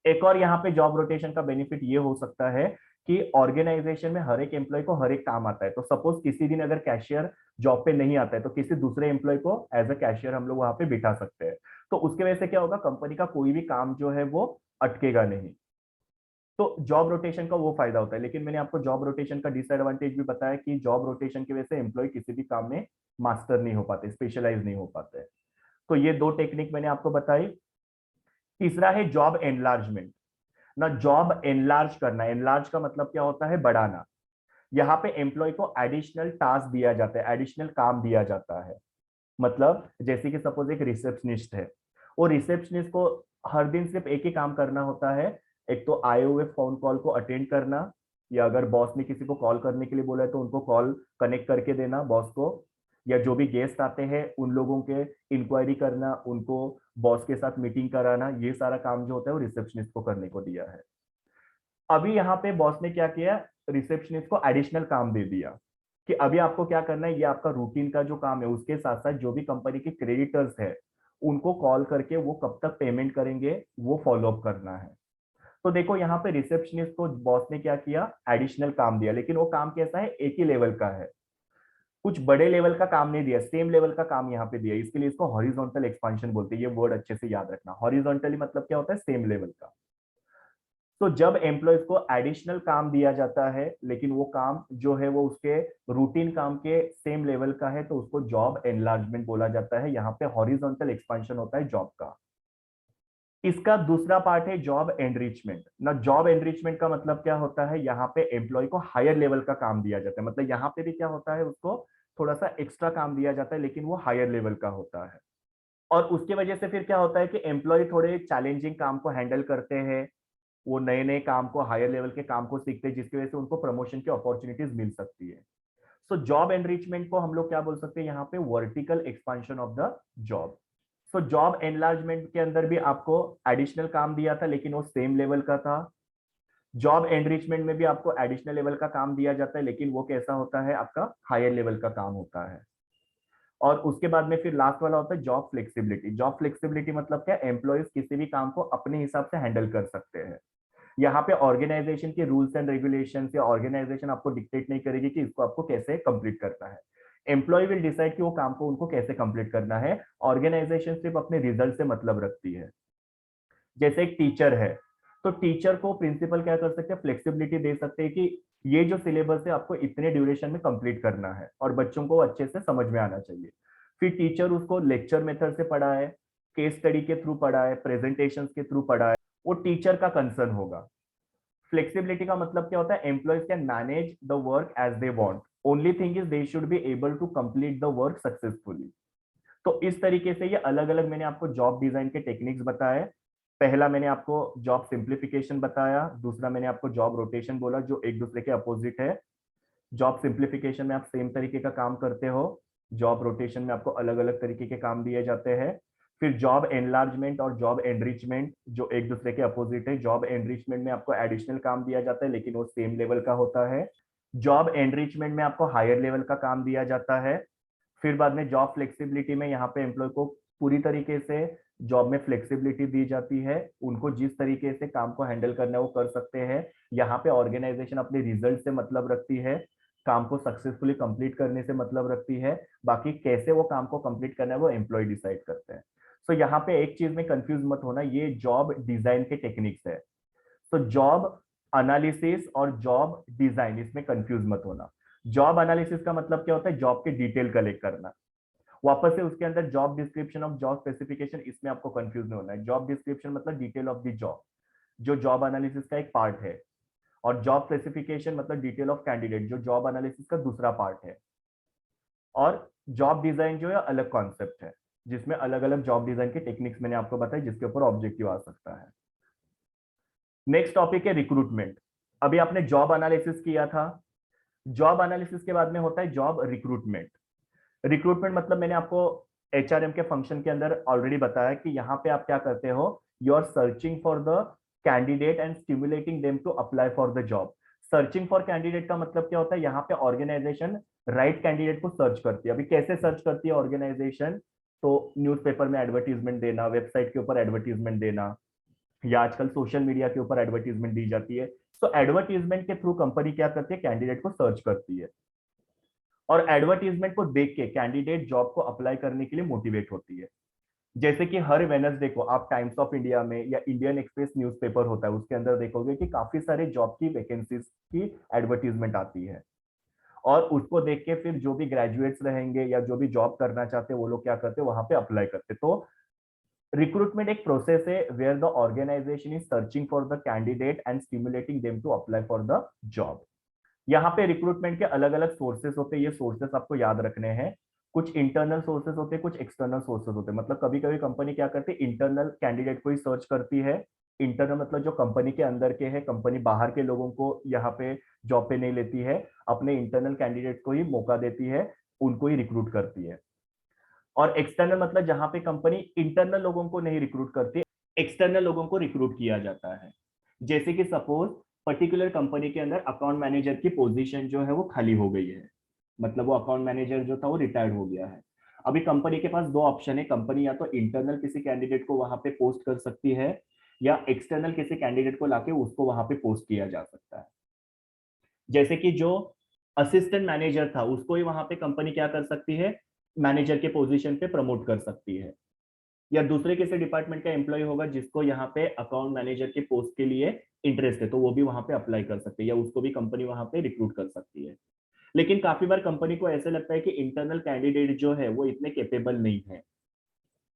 B: एक और यहाँ पे जॉब रोटेशन का बेनिफिट ये हो सकता है कि ऑर्गेनाइजेशन में हर एक एम्प्लॉय को हर एक काम आता है। तो सपोज किसी दिन अगर कैशियर जॉब पे नहीं आता है तो किसी दूसरे एम्प्लॉय को एज अ कैशियर हम लोग वहां पे बिठा सकते हैं। तो उसके वजह से क्या होगा, कंपनी का कोई भी काम जो है वो अटकेगा नहीं। तो जॉब रोटेशन का वो फायदा होता है। लेकिन मैंने आपको जॉब रोटेशन का डिसएडवांटेज भी बताया कि जॉब रोटेशन की वजह से एम्प्लॉय किसी भी काम में मास्टर नहीं हो पाते, स्पेशलाइज नहीं हो पाते। तो ये दो टेक्निक मैंने आपको बताई। तीसरा है जॉब एनलार्जमेंट। ना जॉब एनलार्ज करना, एनलार्ज का मतलब क्या होता है, बढ़ाना। यहाँ पे एम्प्लॉय को एडिशनल टास्क दिया जाता है, एडिशनल काम दिया जाता है। मतलब जैसे कि सपोज एक रिसेप्शनिस्ट है, वो रिसेप्शनिस्ट को हर दिन सिर्फ एक ही काम करना होता है, एक तो आए हुए फोन कॉल को अटेंड करना, या अगर बॉस ने किसी को कॉल करने के लिए बोला है तो उनको कॉल कनेक्ट करके देना बॉस को, या जो भी गेस्ट आते हैं उन लोगों के इंक्वायरी करना, उनको बॉस के साथ मीटिंग कराना, ये सारा काम जो होता है वो रिसेप्शनिस्ट को करने को दिया है। अभी यहाँ पे बॉस ने क्या किया, रिसेप्शनिस्ट को एडिशनल काम दे दिया कि अभी आपको क्या करना है, ये आपका रूटीन का जो काम है उसके साथ साथ जो भी कंपनी के क्रेडिटर्स है उनको कॉल करके वो कब तक पेमेंट करेंगे वो फॉलो अप करना है। तो देखो यहाँ पे रिसेप्शनिस्ट को बॉस ने क्या किया, एडिशनल काम दिया, लेकिन वो काम कैसा है, एक ही लेवल का है, कुछ बड़े लेवल का काम नहीं दिया, सेम लेवल का काम यहाँ पे दिया। इसके लिए इसको हॉरिजॉन्टल एक्सपांशन बोलते हैं। ये वर्ड अच्छे से याद रखना, हॉरिजॉन्टली मतलब क्या होता है, सेम लेवल का। तो जब एम्प्लॉयज को एडिशनल काम दिया जाता है लेकिन वो काम जो है वो उसके रूटीन काम के सेम लेवल का है, तो उसको जॉब एनलार्जमेंट बोला जाता है। यहाँ पे हॉरिजॉन्टल एक्सपांशन होता है जॉब का। इसका दूसरा पार्ट है जॉब एनरिचमेंट। ना जॉब एनरिचमेंट का मतलब क्या होता है, यहाँ पे एम्प्लॉय को हायर लेवल का काम दिया जाता है। मतलब यहाँ पे भी क्या होता है, उसको थोड़ा सा एक्स्ट्रा काम दिया जाता है लेकिन वो हायर लेवल का होता है। और उसकी वजह से फिर क्या होता है कि एम्प्लॉय थोड़े चैलेंजिंग काम को हैंडल करते हैं, वो नए नए काम को, हायर लेवल के काम को सीखते हैं, जिसकी वजह से उनको प्रमोशन की अपॉर्चुनिटीज मिल सकती है। सो जॉब एनरिचमेंट को हम लोग क्या बोल सकते हैं यहाँ पे, vertical expansion of the job. So job enlargement के अंदर भी आपको एडिशनल काम दिया था लेकिन वो सेम लेवल का था। जॉब एनरिचमेंट में भी आपको एडिशनल लेवल का काम दिया जाता है लेकिन वो कैसा होता है, आपका हायर लेवल का काम होता है। और उसके बाद में फिर लास्ट वाला होता है जॉब फ्लेक्सिबिलिटी। जॉब फ्लेक्सिबिलिटी मतलब क्या, एम्प्लॉयज किसी भी काम को अपने हिसाब से हैंडल कर सकते हैं। यहाँ पे ऑर्गेनाइजेशन के रूल्स एंड रेगुलेशन या ऑर्गेनाइजेशन आपको डिक्टेट नहीं करेगी कि इसको आपको कैसे कंप्लीट करना है। एम्प्लॉय विल डिसाइड कि वो काम को उनको कैसे कंप्लीट करना है। ऑर्गेनाइजेशन सिर्फ अपने रिजल्ट से मतलब रखती है। जैसे एक टीचर है, तो टीचर को प्रिंसिपल क्या कर सकते हैं, फ्लेक्सिबिलिटी दे सकते हैं कि ये जो सिलेबस है आपको इतने ड्यूरेशन में कंप्लीट करना है और बच्चों को अच्छे से समझ में आना चाहिए। फिर टीचर उसको लेक्चर मेथड से पढ़ाए, केस स्टडी के थ्रू पढ़ाए, प्रेजेंटेशन के थ्रू पढ़ाए, वो टीचर का कंसर्न होगा। फ्लेक्सिबिलिटी का मतलब क्या होता है, employees can manage the work as they want, only thing is they should be able to complete the work successfully. तो इस तरीके से ये अलग अलग मैंने आपको जॉब डिजाइन के टेक्निक्स बताए। पहला मैंने आपको जॉब सिंप्लीफिकेशन बताया, दूसरा मैंने आपको जॉब रोटेशन बोला जो एक दूसरे के अपोजिट है। जॉब सिंप्लीफिकेशन में आप सेम तरीके का काम करते हो, जॉब रोटेशन में आपको अलग अलग तरीके के काम दिए जाते हैं। फिर जॉब एनलार्जमेंट और जॉब एनरिचमेंट जो एक दूसरे के अपोजिट है। जॉब एनरिचमेंट में आपको एडिशनल काम दिया जाता है लेकिन वो सेम लेवल का होता है। जॉब एनरिचमेंट में आपको हायर लेवल का काम दिया जाता है। फिर बाद में जॉब फ्लेक्सिबिलिटी में यहाँ पे एम्प्लॉय को पूरी तरीके से जॉब में फ्लेक्सिबिलिटी दी जाती है, उनको जिस तरीके से काम को हैंडल करना है वो कर सकते हैं। यहाँ पे ऑर्गेनाइजेशन अपने रिजल्ट से मतलब रखती है, काम को सक्सेसफुली कंप्लीट करने से मतलब रखती है। बाकी कैसे वो काम को कंप्लीट करना है वो एम्प्लॉय डिसाइड करते हैं। सो यहाँ पे एक चीज में कंफ्यूज मत होना, ये जॉब डिजाइन के टेक्निक्स है। तो जॉब एनालिसिस और जॉब डिजाइन, इसमें कंफ्यूज मत होना। जॉब एनालिसिस का मतलब क्या होता है, जॉब के डिटेल कलेक्ट करना। वापस से उसके अंदर job description of job specification, इसमें आपको कंफ्यूज नहीं होना है। जॉब डिस्क्रिप्शन मतलब डिटेल ऑफ द जॉब, जो जॉब एनालिसिस का एक पार्ट है। और जॉब स्पेसिफिकेशन मतलब डिटेल ऑफ कैंडिडेट, जो जॉब एनालिसिस का दूसरा पार्ट है। और जॉब डिजाइन जो है अलग कॉन्सेप्ट है, जिसमें अलग अलग जॉब डिजाइन के टेक्निक्स मैंने आपको बताई, जिसके ऊपर ऑब्जेक्टिव आ सकता है। नेक्स्ट टॉपिक है रिक्रूटमेंट। अभी आपने जॉब एनालिसिस किया था, जॉब एनालिसिस के बाद में होता है जॉब रिक्रूटमेंट। रिक्रूटमेंट मतलब मैंने आपको एचआरएम के फंक्शन के अंदर ऑलरेडी बताया कि यहाँ पे आप क्या करते हो, you are searching for the candidate and stimulating them to apply for the job. Searching for candidate का मतलब क्या होता है, यहाँ पे ऑर्गेनाइजेशन राइट कैंडिडेट को सर्च करती है। अभी कैसे सर्च करती है ऑर्गेनाइजेशन, तो न्यूज़पेपर में एडवर्टीजमेंट देना, वेबसाइट के ऊपर एडवर्टीजमेंट देना, या आजकल सोशल मीडिया के ऊपर एडवर्टीजमेंट दी जाती है। तो एडवर्टीजमेंट के थ्रू कंपनी क्या करती है, कैंडिडेट को सर्च करती है, और एडवर्टीजमेंट को देख के कैंडिडेट जॉब को अप्लाई करने के लिए मोटिवेट होती है। जैसे कि हर वेनसडे को आप टाइम्स ऑफ इंडिया में या इंडियन एक्सप्रेस न्यूज़पेपर होता है, उसके अंदर देखोगे कि काफी सारे जॉब की वैकेंसीज की एडवर्टीजमेंट आती है, और उसको देख के फिर जो भी ग्रेजुएट्स रहेंगे या जो भी जॉब करना चाहते हैं वो लोग क्या करते हैं, वहां पे अप्लाई करते हैं। तो रिक्रूटमेंट एक प्रोसेस है where the organisation is searching for the candidate and stimulating them to apply for the job. यहाँ पे रिक्रूटमेंट के अलग अलग सोर्सेस होते हैं, ये सोर्सेस आपको याद रखने हैं। कुछ इंटरनल सोर्सेस होते हैं, कुछ एक्सटर्नल सोर्सेस होते हैं। मतलब कभी कभी कंपनी क्या करती है, इंटरनल कैंडिडेट को ही सर्च करती है। इंटरनल मतलब जो कंपनी के अंदर के है, कंपनी बाहर के लोगों को यहाँ पे जॉब पे नहीं लेती है, अपने इंटरनल कैंडिडेट को ही मौका देती है, उनको ही रिक्रूट करती है। और एक्सटर्नल मतलब जहां पे कंपनी इंटरनल लोगों को नहीं रिक्रूट करती, एक्सटर्नल लोगों को रिक्रूट किया जाता है। जैसे कि सपोज पर्टिकुलर कंपनी के अंदर अकाउंट मैनेजर की पोजीशन जो है वो खाली हो गई है, मतलब वो अकाउंट मैनेजर जो था वो रिटायर्ड हो गया है। अभी कंपनी के पास दो ऑप्शन है, कंपनी या तो इंटरनल किसी कैंडिडेट को वहां पे पोस्ट कर सकती है, या एक्सटर्नल किसी कैंडिडेट को लाके उसको वहां पे पोस्ट किया जा सकता है। जैसे कि जो असिस्टेंट मैनेजर था उसको ही वहां पे कंपनी क्या कर सकती है, मैनेजर के पोजीशन पे प्रमोट कर सकती है। या दूसरे किसी डिपार्टमेंट का एम्प्लॉय होगा जिसको यहाँ पे अकाउंट मैनेजर के पोस्ट के लिए इंटरेस्ट है, तो वो भी वहां पे अप्लाई कर सकते हैं, या उसको भी कंपनी वहां पे रिक्रूट कर सकती है। लेकिन काफी बार कंपनी को ऐसे लगता है कि इंटरनल कैंडिडेट जो है वो इतने कैपेबल नहीं है,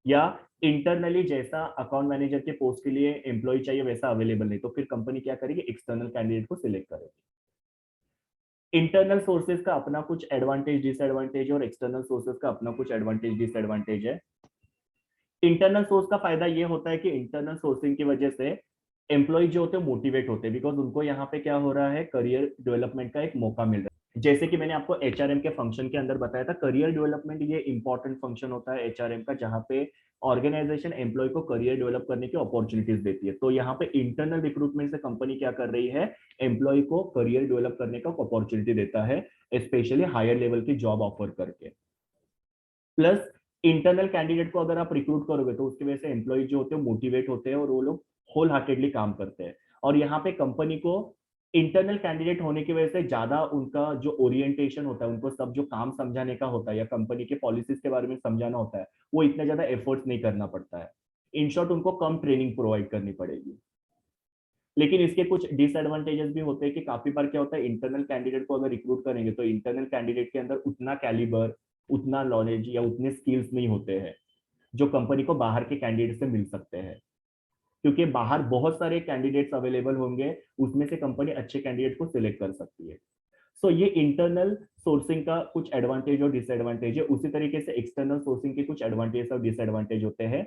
B: या इंटरनली जैसा अकाउंट मैनेजर के पोस्ट के लिए एम्प्लॉय चाहिए वैसा अवेलेबल नहीं, तो फिर कंपनी क्या करेगी, एक्सटर्नल कैंडिडेट को सिलेक्ट करेगी। इंटरनल सोर्सेज का अपना कुछ एडवांटेज डिसएडवांटेज और एक्सटर्नल सोर्सेज का अपना कुछ एडवांटेज डिसएडवांटेज है। इंटरनल सोर्स का फायदा ये होता है कि इंटरनल सोर्सिंग की वजह से एम्प्लॉय जो होते हैं मोटिवेट होते हैं, बिकॉज उनको यहाँ पे क्या हो रहा है, करियर डेवलपमेंट का एक मौका मिल रहा है। जैसे कि मैंने आपको एचआरएम के फंक्शन के अंदर बताया था, करियर डेवलपमेंट ये इंपॉर्टेंट फंक्शन होता है एचआरएम का, जहाँ पे ऑर्गेनाइजेशन एम्प्लॉय को करियर डेवलप करने की अपॉर्चुनिटीज देती है। तो यहाँ पे इंटरनल रिक्रूटमेंट से कंपनी क्या कर रही है, एम्प्लॉय को करियर डेवलप करने का अपॉर्चुनिटी देता है, स्पेशली हायर लेवल की जॉब ऑफर करके। प्लस इंटरनल कैंडिडेट को अगर आप रिक्रूट करोगे तो उसकी वजह से एम्प्लॉय जो होते हैं मोटिवेट होते हैं और वो लोग होल हार्टेडली काम करते हैं। और यहाँ पे कंपनी को इंटरनल कैंडिडेट होने की वजह से ज्यादा उनका जो ओरिएंटेशन होता है, उनको सब जो काम समझाने का होता है या कंपनी के पॉलिसीज के बारे में समझाना होता है, वो इतना ज्यादा एफर्ट्स नहीं करना पड़ता है। इन शॉर्ट उनको कम ट्रेनिंग प्रोवाइड करनी पड़ेगी। लेकिन इसके कुछ डिसएडवांटेजेस भी होते हैं कि काफी बार क्या होता है, इंटरनल कैंडिडेट को अगर रिक्रूट करेंगे तो इंटरनल कैंडिडेट के अंदर उतना कैलिबर, उतना नॉलेज या उतने स्किल्स नहीं होते हैं जो कंपनी को बाहर के कैंडिडेट से मिल सकते हैं, क्योंकि बाहर बहुत सारे कैंडिडेट्स अवेलेबल होंगे, उसमें से कंपनी अच्छे कैंडिडेट को सिलेक्ट कर सकती है। सो ये इंटरनल सोर्सिंग का कुछ एडवांटेज और डिसएडवांटेज है। उसी तरीके से एक्सटर्नल सोर्सिंग के कुछ एडवांटेज और डिसएडवांटेज होते हैं।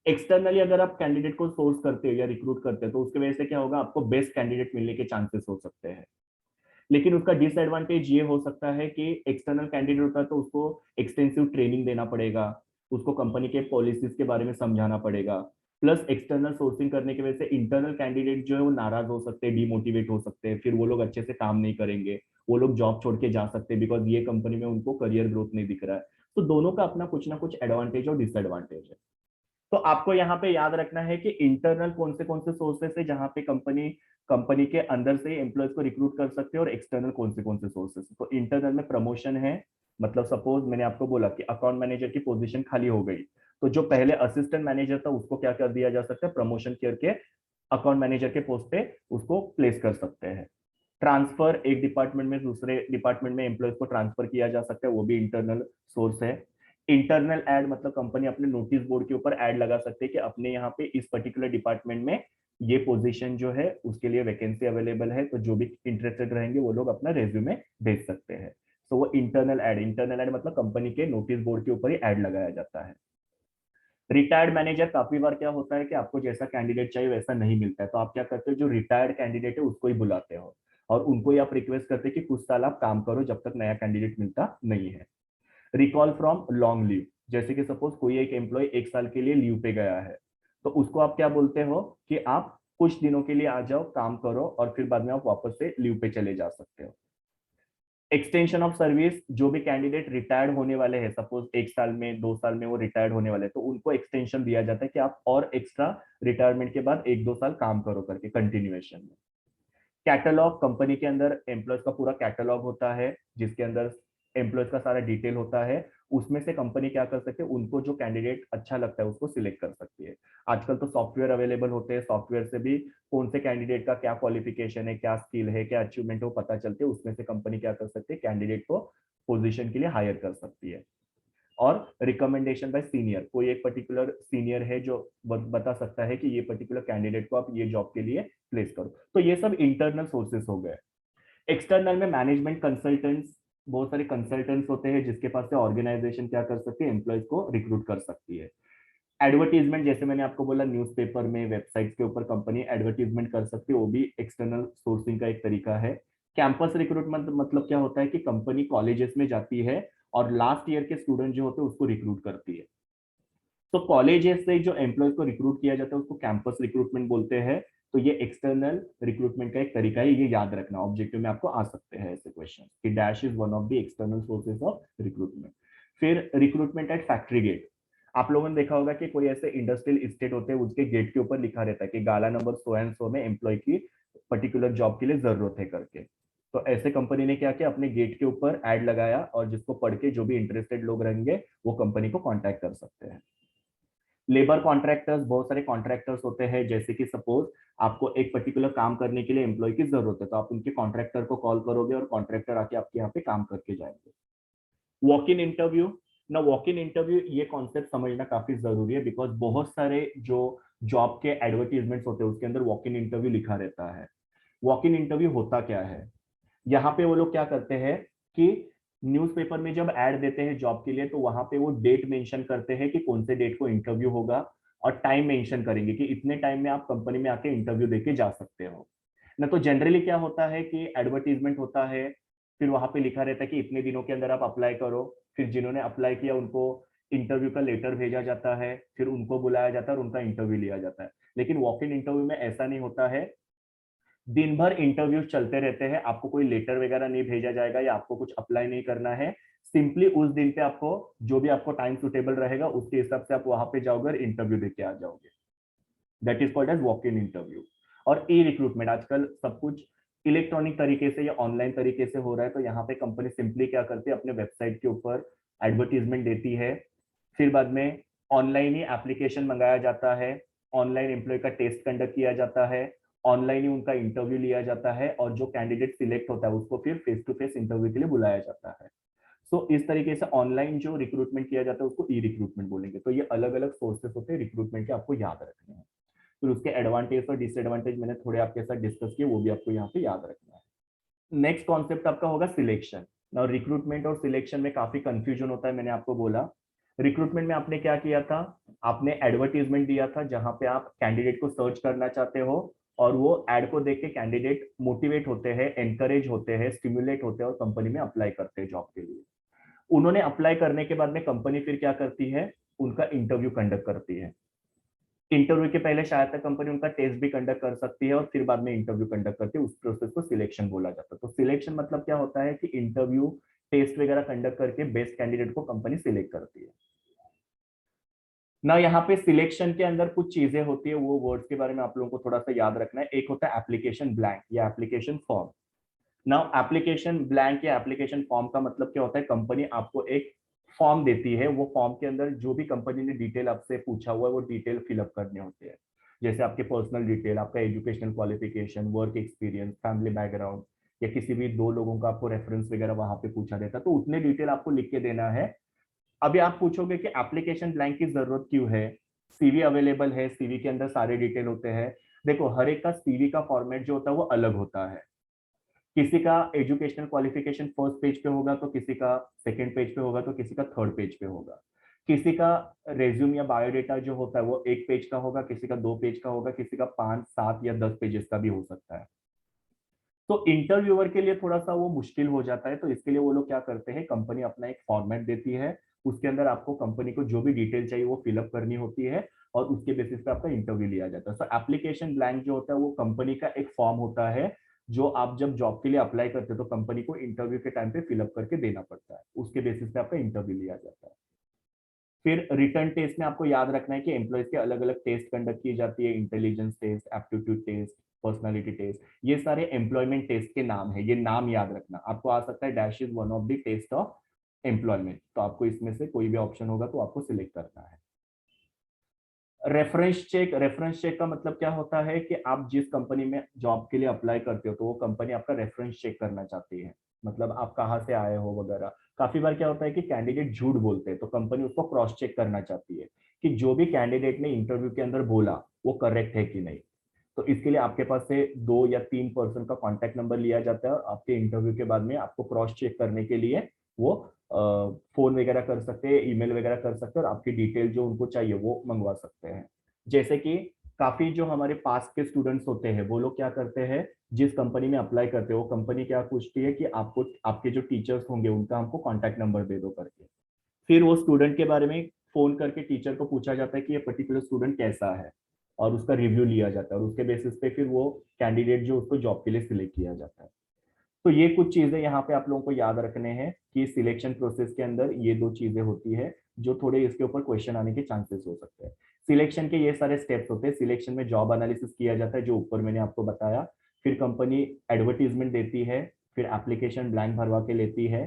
B: एक्सटर्नली अगर आप कैंडिडेट को सोर्स करते हो या रिक्रूट करते हो तो उसकी वजह से क्या होगा, आपको बेस्ट कैंडिडेट मिलने के चांसेस हो सकते हैं। लेकिन उसका डिसएडवांटेज ये हो सकता है कि एक्सटर्नल कैंडिडेट होता है तो उसको एक्सटेंसिव ट्रेनिंग देना पड़ेगा, उसको कंपनी के पॉलिसीज के बारे में समझाना पड़ेगा। प्लस एक्सटर्नल सोर्सिंग करने की वजह से इंटरनल कैंडिडेट जो है वो नाराज हो सकते हैं, डिमोटिवेट हो सकते हैं, फिर वो लोग अच्छे से काम नहीं करेंगे, वो लोग जॉब छोड़ के जा सकते हैं बिकॉज ये कंपनी में उनको करियर ग्रोथ नहीं दिख रहा है। तो दोनों का अपना कुछ ना कुछ एडवांटेज और डिसएडवांटेज है। तो आपको यहाँ पे याद रखना है कि इंटरनल कौन से सोर्सेस है जहां पे कंपनी कंपनी के अंदर से एम्प्लॉयज को रिक्रूट कर सकते हैं, और एक्सटर्नल कौन से सोर्सेस। तो इंटरनल में प्रमोशन है, मतलब सपोज मैंने आपको बोला कि अकाउंट मैनेजर की पोजीशन खाली हो गई, तो जो पहले असिस्टेंट मैनेजर था उसको क्या कर दिया जा सकता है, प्रमोशन करके अकाउंट मैनेजर के पोस्ट पे उसको प्लेस कर सकते हैं। ट्रांसफर, एक डिपार्टमेंट में दूसरे डिपार्टमेंट में एम्प्लॉयज को ट्रांसफर किया जा सकता है, वो भी इंटरनल सोर्स है। इंटरनल एड मतलब कंपनी अपने नोटिस बोर्ड के ऊपर एड लगा सकते हैं कि अपने यहाँ पे इस पर्टिकुलर डिपार्टमेंट में ये पोजीशन जो है उसके लिए वैकेंसी अवेलेबल है, तो जो भी इंटरेस्टेड रहेंगे वो लोग अपना रेज्यूमे भेज सकते हैं। तो वो इंटरनल एड मतलब कंपनी के नोटिस बोर्ड के ऊपर ही एड लगाया जाता है। रिटायर्ड मैनेजर, काफी बार क्या होता है कि आपको जैसा कैंडिडेट चाहिए वैसा नहीं मिलता है, तो आप क्या करते हो, जो रिटायर्ड कैंडिडेट है उसको ही बुलाते हो और उनको ही आप रिक्वेस्ट करते हैं कि कुछ साल आप काम करो जब तक नया कैंडिडेट मिलता नहीं है। रिकॉल फ्रॉम लॉन्ग लीव, जैसे कि सपोज कोई एक एम्प्लॉय 1 साल के लिए लीव पे गया है, तो उसको आप क्या बोलते हो कि आप कुछ दिनों के लिए आ जाओ, काम करो और फिर बाद में आप वापस से लीव पे चले जा सकते हो। एक्सटेंशन ऑफ सर्विस, जो भी कैंडिडेट रिटायर्ड होने वाले हैं, सपोज 1 साल में 2 साल में वो रिटायर्ड होने वाले हैं, तो उनको एक्सटेंशन दिया जाता है कि आप और एक्स्ट्रा रिटायरमेंट के बाद 1-2 साल काम करो करके कंटिन्यूएशन में। कैटलॉग, कंपनी के अंदर एम्प्लॉयज का पूरा कैटलॉग होता है जिसके अंदर एम्प्लॉयज का सारा डिटेल होता है, उसमें से कंपनी क्या कर सकते हैं, उनको जो कैंडिडेट अच्छा लगता है उसको सिलेक्ट कर सकती है। आजकल तो सॉफ्टवेयर अवेलेबल होते हैं, सॉफ्टवेयर से भी कौन से कैंडिडेट का क्या क्वालिफिकेशन है, क्या स्किल है, क्या अचीवमेंट है वो पता चलते हैं, उसमें से कंपनी क्या कर सकती है, कैंडिडेट को पोजीशन के लिए हायर कर सकती है। और रिकमेंडेशन बाय सीनियर, कोई एक पर्टिकुलर सीनियर है जो बता सकता है कि ये पर्टिकुलर कैंडिडेट को आप ये जॉब के लिए प्लेस करो। तो ये सब इंटरनल सोर्सेस हो गए। एक्सटर्नल में मैनेजमेंट कंसल्टेंट्स, बहुत सारे कंसल्टेंट्स होते हैं जिसके पास से ऑर्गेनाइजेशन क्या कर सकती है, एम्प्लॉयज को रिक्रूट कर सकती है। एडवर्टीजमेंट, जैसे मैंने आपको बोला न्यूज़पेपर में, वेबसाइट्स के ऊपर कंपनी एडवर्टीजमेंट कर सकती है, वो भी एक्सटर्नल सोर्सिंग का एक तरीका है। कैंपस रिक्रूटमेंट मतलब क्या होता है कि कंपनी कॉलेजेस में जाती है और लास्ट ईयर के स्टूडेंट जो होते हैं उसको रिक्रूट करती है। तो कॉलेजेस से जो एम्प्लॉयज को रिक्रूट किया जाता है उसको कैंपस रिक्रूटमेंट बोलते हैं। तो ये एक्सटर्नल रिक्रूटमेंट का एक तरीका है, ये याद रखना, ऑब्जेक्टिव में आपको आ सकते हैं ऐसे क्वेश्चन कि dash is one of the external sources of recruitment. फिर रिक्रूटमेंट एट फैक्ट्री गेट, आप लोगों ने देखा होगा कि कोई ऐसे इंडस्ट्रियल इस्टेट होते हैं उसके गेट के ऊपर लिखा रहता है कि गाला नंबर सो एंड सो में एम्प्लॉय की पर्टिकुलर जॉब के लिए जरूरत है करके। तो ऐसे कंपनी ने क्या किया, अपने गेट के ऊपर एड लगाया और जिसको पढ़ के जो भी इंटरेस्टेड लोग रहेंगे वो कंपनी को कॉन्टैक्ट कर सकते हैं। लेबर कॉन्ट्रैक्टर्स, बहुत सारे कॉन्ट्रैक्टर्स होते हैं, जैसे कि सपोज आपको एक पर्टिकुलर काम करने के लिए एम्प्लॉय की जरूरत है, तो आप उनके कॉन्ट्रैक्टर को कॉल करोगे और कॉन्ट्रैक्टर आके आपके यहाँ पे काम करके जाएंगे। वॉक इन इंटरव्यू, ना वॉक इन इंटरव्यू ये कॉन्सेप्ट समझना काफी जरूरी है, बिकॉज बहुत सारे जो जॉब के एडवर्टीजमेंट्स होते हैं उसके अंदर वॉक इन इंटरव्यू लिखा रहता है। वॉक इन इंटरव्यू होता क्या है, यहाँ पे वो लोग क्या करते हैं कि न्यूज़पेपर में जब ऐड देते हैं जॉब के लिए तो वहां पे वो डेट मेंशन करते हैं कि कौन से डेट को इंटरव्यू होगा, और टाइम मेंशन करेंगे कि इतने टाइम में आप कंपनी में आके इंटरव्यू देके जा सकते हो ना। तो जनरली क्या होता है कि एडवर्टीजमेंट होता है, फिर वहां पे लिखा रहता है कि इतने दिनों के अंदर आप अप्लाई करो, फिर जिन्होंने अप्लाई किया उनको इंटरव्यू का लेटर भेजा जाता है, फिर उनको बुलाया जाता है और उनका इंटरव्यू लिया जाता है। लेकिन वॉक इन इंटरव्यू में ऐसा नहीं होता है, दिन भर इंटरव्यूज चलते रहते हैं, आपको कोई लेटर वगैरह नहीं भेजा जाएगा या आपको कुछ अप्लाई नहीं करना है। सिंपली उस दिन पे आपको जो भी आपको टाइम सुटेबल रहेगा उसके हिसाब से आप वहां पे जाओगे और इंटरव्यू देके आ जाओगे। That is called as walk in interview. और ई रिक्रूटमेंट, आजकल सब कुछ इलेक्ट्रॉनिक तरीके से या ऑनलाइन तरीके से हो रहा है, तो यहाँ पे कंपनी सिंपली क्या करती है, अपने वेबसाइट के ऊपर एडवर्टीजमेंट देती है, फिर बाद में ऑनलाइन ही एप्लीकेशन मंगाया जाता है, ऑनलाइन एम्प्लॉय का टेस्ट कंडक्ट किया जाता है, ऑनलाइन ही उनका इंटरव्यू लिया जाता है, और जो कैंडिडेट सिलेक्ट होता है उसको फिर फेस टू फेस इंटरव्यू के लिए बुलाया जाता है। सो इस तरीके से ऑनलाइन जो रिक्रूटमेंट किया जाता है उसको ई रिक्रूटमेंट बोलेंगे। तो ये अलग अलग सोर्सेस होते हैं रिक्रूटमेंट के, आपको याद रखने हैं। फिर उसके एडवांटेज और डिसएडवांटेज मैंने थोड़े आपके साथ डिस्कस किए, वो भी आपको यहाँ पे याद रखना है। नेक्स्ट कॉन्सेप्ट आपका होगा सिलेक्शन। और रिक्रूटमेंट और सिलेक्शन में काफी कंफ्यूजन होता है, मैंने आपको बोला। रिक्रूटमेंट में आपने क्या किया था, आपने एडवर्टीजमेंट दिया था जहां पे आप कैंडिडेट को सर्च करना चाहते हो, और वो एड को देख के कैंडिडेट मोटिवेट होते हैं, एनकरेज होते हैं, स्टिमुलेट होते हैं और कंपनी में अप्लाई करते हैं जॉब के लिए। उन्होंने अप्लाई करने के बाद में कंपनी फिर क्या करती है, उनका इंटरव्यू कंडक्ट करती है। इंटरव्यू के पहले शायद तक कंपनी उनका टेस्ट भी कंडक्ट कर सकती है और फिर बाद में इंटरव्यू कंडक्ट करती है, उस प्रोसेस को सिलेक्शन बोला जाता है। तो सिलेक्शन मतलब क्या होता है कि इंटरव्यू टेस्ट वगैरह कंडक्ट करके बेस्ट कैंडिडेट को कंपनी सिलेक्ट करती है ना। यहाँ पे सिलेक्शन के अंदर कुछ चीजें होती है, वो वर्ड्स के बारे में आप लोगों को थोड़ा सा याद रखना है। एक होता है एप्लीकेशन ब्लैंक या application form. Now application blank या एप्लीकेशन फॉर्म का मतलब क्या होता है, कंपनी आपको एक फॉर्म देती है, वो फॉर्म के अंदर जो भी कंपनी ने डिटेल आपसे पूछा हुआ है वो डिटेल फिलअप करने होते हैं, जैसे आपके पर्सनल डिटेल, आपका educational qualification, work experience, family background, या किसी भी 2 लोगों का आपको रेफरेंस वगैरह वहां पे पूछा रहता है, तो उतने डिटेल आपको लिख के देना है। अभी आप पूछोगे कि एप्लीकेशन ब्लैंक की जरूरत क्यों है, सीवी अवेलेबल है, सीवी के अंदर सारे डिटेल होते हैं। देखो हर एक का सीवी का फॉर्मेट जो होता है वो अलग होता है। किसी का एजुकेशनल क्वालिफिकेशन फर्स्ट पेज पे होगा, तो किसी का सेकंड पेज पे होगा, तो किसी का थर्ड पेज पे होगा। किसी का रेज्यूम या बायोडेटा जो होता है वो एक पेज का होगा, किसी का दो पेज का होगा, किसी का 5, 7 या 10 पेजेस का भी हो सकता है। तो इंटरव्यूअर के लिए थोड़ा सा वो मुश्किल हो जाता है, तो इसके लिए वो लोग क्या करते हैं, कंपनी अपना एक फॉर्मेट देती है, उसके अंदर आपको कंपनी को जो भी डिटेल चाहिए वो फिलअप करनी होती है, और उसके बेसिस पे आपका इंटरव्यू लिया जाता है। सो एप्लीकेशन ब्लैंक जो होता है वो कंपनी का एक फॉर्म होता है, जो आप जब जॉब के लिए अप्लाई करते हो तो कंपनी को इंटरव्यू के टाइम पे फिलअप करके देना पड़ता है, उसके बेसिस पे आपका इंटरव्यू लिया जाता है। फिर रिटर्न टेस्ट में आपको याद रखना है कि एम्प्लॉयज के अलग अलग टेस्ट कंडक्ट की जाती है, intelligence test, aptitude test, personality test, ये सारे एम्प्लॉयमेंट टेस्ट के नाम है, ये नाम याद रखना। आपको आ सकता है dash is one of the test of employment, तो आपको इसमें से कोई भी ऑप्शन होगा तो आपको सिलेक्ट करना है। रेफरेंस चेक का मतलब क्या होता है कि आप जिस कंपनी में जॉब के लिए अप्लाई करते हो तो वो कंपनी आपका रेफरेंस चेक करना चाहती है, मतलब आप कहाँ से आए हो वगैरह। काफी बार क्या होता है कि कैंडिडेट झूठ बोलते हैं, तो कंपनी उसको क्रॉस चेक करना चाहती है कि जो भी कैंडिडेट ने इंटरव्यू के अंदर बोला वो करेक्ट है कि नहीं। तो इसके लिए आपके पास से 2 या 3 पर्सन का कॉन्टेक्ट नंबर लिया जाता है, और आपके इंटरव्यू के बाद में आपको क्रॉस चेक करने के लिए वो फोन वगैरह कर सकते हैं, ईमेल वगैरह कर सकते हैं, और आपकी डिटेल जो उनको चाहिए वो मंगवा सकते हैं। जैसे कि काफी जो हमारे पास के स्टूडेंट्स होते हैं वो लोग क्या करते हैं, जिस कंपनी में अप्लाई करते हैं वो कंपनी क्या पूछती है कि आपको आपके जो टीचर्स होंगे उनका हमको कॉन्टैक्ट नंबर दे दो करके। फिर वो स्टूडेंट के बारे में फोन करके टीचर को पूछा जाता है कि ये पर्टिकुलर स्टूडेंट कैसा है, और उसका रिव्यू लिया जाता है, और उसके बेसिस पे फिर वो कैंडिडेट जो उसको जॉब के लिए सिलेक्ट किया जाता है। तो ये कुछ चीजें यहाँ पे आप लोगों को याद रखने हैं कि सिलेक्शन प्रोसेस के अंदर ये 2 चीजें होती है, जो थोड़े इसके ऊपर क्वेश्चन आने के चांसेस हो सकते हैं। सिलेक्शन के ये सारे स्टेप्स होते हैं। सिलेक्शन में जॉब एनालिसिस किया जाता है, जो ऊपर मैंने आपको बताया। फिर कंपनी एडवर्टीजमेंट देती है, फिर एप्लीकेशन ब्लैंक भरवा के लेती है,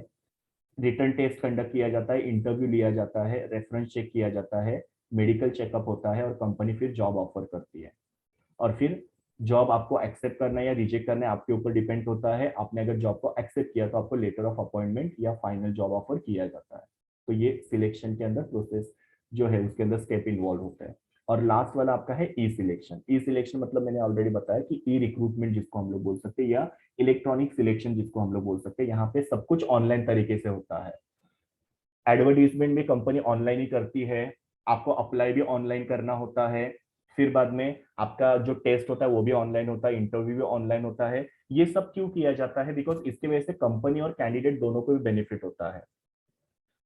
B: रिटर्न टेस्ट कंडक्ट किया जाता है, इंटरव्यू लिया जाता है, रेफरेंस चेक किया जाता है, मेडिकल चेकअप होता है, और कंपनी फिर जॉब ऑफर करती है। और फिर जॉब आपको एक्सेप्ट करना है या रिजेक्ट करना है आपके ऊपर डिपेंड होता है। आपने अगर जॉब को एक्सेप्ट किया तो आपको लेटर ऑफ अपॉइंटमेंट या फाइनल जॉब ऑफर किया जाता है। तो ये सिलेक्शन के अंदर प्रोसेस जो है उसके अंदर स्टेप इन्वॉल्व होते हैं। और लास्ट वाला आपका है ई सिलेक्शन। ई सिलेक्शन मतलब मैंने ऑलरेडी बताया कि ई रिक्रूटमेंट जिसको हम लोग बोल सकते हैं, या इलेक्ट्रॉनिक सिलेक्शन जिसको हम लोग बोल सकते हैं। यहाँ पे सब कुछ ऑनलाइन तरीके से होता है। एडवर्टीजमेंट भी कंपनी ऑनलाइन ही करती है, आपको अप्लाई भी ऑनलाइन करना होता है, फिर बाद में आपका जो टेस्ट होता है वो भी ऑनलाइन होता है, इंटरव्यू भी ऑनलाइन होता है। ये सब क्यों किया जाता है, बिकॉज इसकी वजह से कंपनी और कैंडिडेट दोनों को भी बेनिफिट होता है।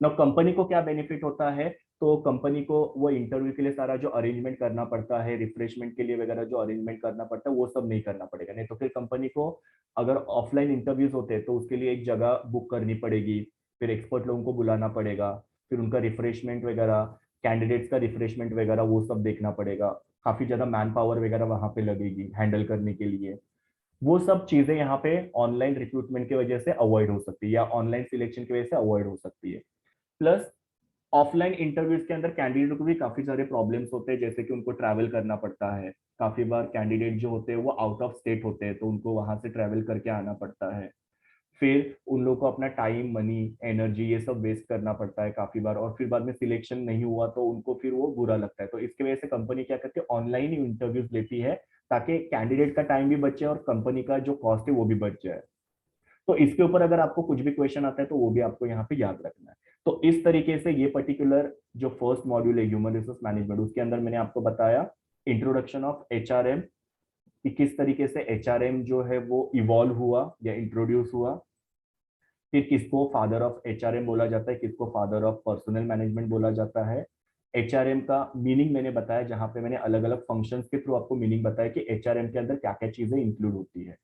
B: ना कंपनी को क्या बेनिफिट होता है, तो कंपनी को वो इंटरव्यू के लिए सारा जो अरेंजमेंट करना पड़ता है, रिफ्रेशमेंट के लिए वगैरह जो अरेंजमेंट करना पड़ता है वो सब नहीं करना पड़ेगा। नहीं तो फिर कंपनी को अगर ऑफलाइन इंटरव्यूज होते हैं तो उसके लिए एक जगह बुक करनी पड़ेगी, फिर एक्सपर्ट लोगों को बुलाना पड़ेगा, फिर उनका रिफ्रेशमेंट वगैरह, कैंडिडेट्स का रिफ्रेशमेंट वगैरह वो सब देखना पड़ेगा। काफी ज्यादा मैन पावर वगैरह वहां पे लगेगी हैंडल करने के लिए। वो सब चीजें यहाँ पे ऑनलाइन रिक्रूटमेंट की वजह से अवॉइड हो सकती है, या ऑनलाइन सिलेक्शन की वजह से अवॉइड हो सकती है। प्लस ऑफलाइन इंटरव्यूज के अंदर कैंडिडेट को भी काफी सारे प्रॉब्लम्स होते हैं, जैसे कि उनको ट्रैवल करना पड़ता है। काफी बार कैंडिडेट जो होते हैं वो आउट ऑफ स्टेट होते हैं, तो उनको वहां से ट्रैवल करके आना पड़ता है। फिर उन लोगों को अपना टाइम, मनी, एनर्जी ये सब वेस्ट करना पड़ता है काफी बार, और फिर बाद में सिलेक्शन नहीं हुआ तो उनको फिर वो बुरा लगता है। तो इसकी वजह से कंपनी क्या करती है, ऑनलाइन ही इंटरव्यूज लेती है, ताकि कैंडिडेट का टाइम भी बचे और कंपनी का जो कॉस्ट है वो भी बच जाए। तो इसके ऊपर अगर आपको कुछ भी क्वेश्चन आता है तो वो भी आपको यहाँ पे याद रखना है। तो इस तरीके से ये पर्टिकुलर जो फर्स्ट मॉड्यूल है ह्यूमन रिसोर्स मैनेजमेंट, उसके अंदर मैंने आपको बताया इंट्रोडक्शन ऑफ एचआरएम, कि किस तरीके से एचआरएम जो है वो इवॉल्व हुआ या इंट्रोड्यूस हुआ। फिर किसको फादर ऑफ एचआरएम बोला जाता है, किसको फादर ऑफ पर्सनल मैनेजमेंट बोला जाता है। एचआरएम का मीनिंग मैंने बताया, जहां पे मैंने अलग अलग फंक्शंस के थ्रू आपको मीनिंग बताया कि एचआरएम के अंदर क्या क्या चीजें इंक्लूड होती है।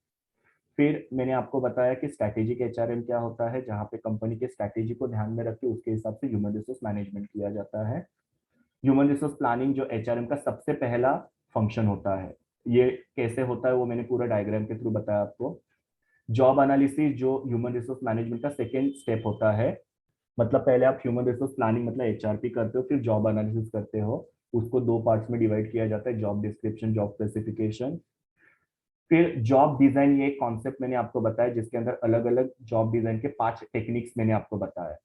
B: फिर मैंने आपको बताया कि स्ट्रैटेजिक एचआरएम क्या होता है, जहां पे कंपनी के स्ट्रैटेजी को ध्यान में रख के उसके हिसाब से ह्यूमन रिसोर्स मैनेजमेंट किया जाता है। ह्यूमन रिसोर्स प्लानिंग जो एचआरएम का सबसे पहला फंक्शन होता है, ये कैसे होता है वो मैंने पूरा डायग्राम के थ्रू बताया आपको। जॉब एनालिसिस जो ह्यूमन रिसोर्स मैनेजमेंट का सेकेंड स्टेप होता है, मतलब पहले आप ह्यूमन रिसोर्स प्लानिंग मतलब एचआरपी करते हो, फिर जॉब एनालिसिस करते हो। उसको 2 पार्ट्स में डिवाइड किया जाता है, जॉब डिस्क्रिप्शन, जॉब स्पेसिफिकेशन। फिर जॉब डिजाइन, ये कॉन्सेप्ट मैंने आपको बताया जिसके अंदर अलग अलग जॉब डिजाइन के 5 टेक्निक्स मैंने आपको बताया,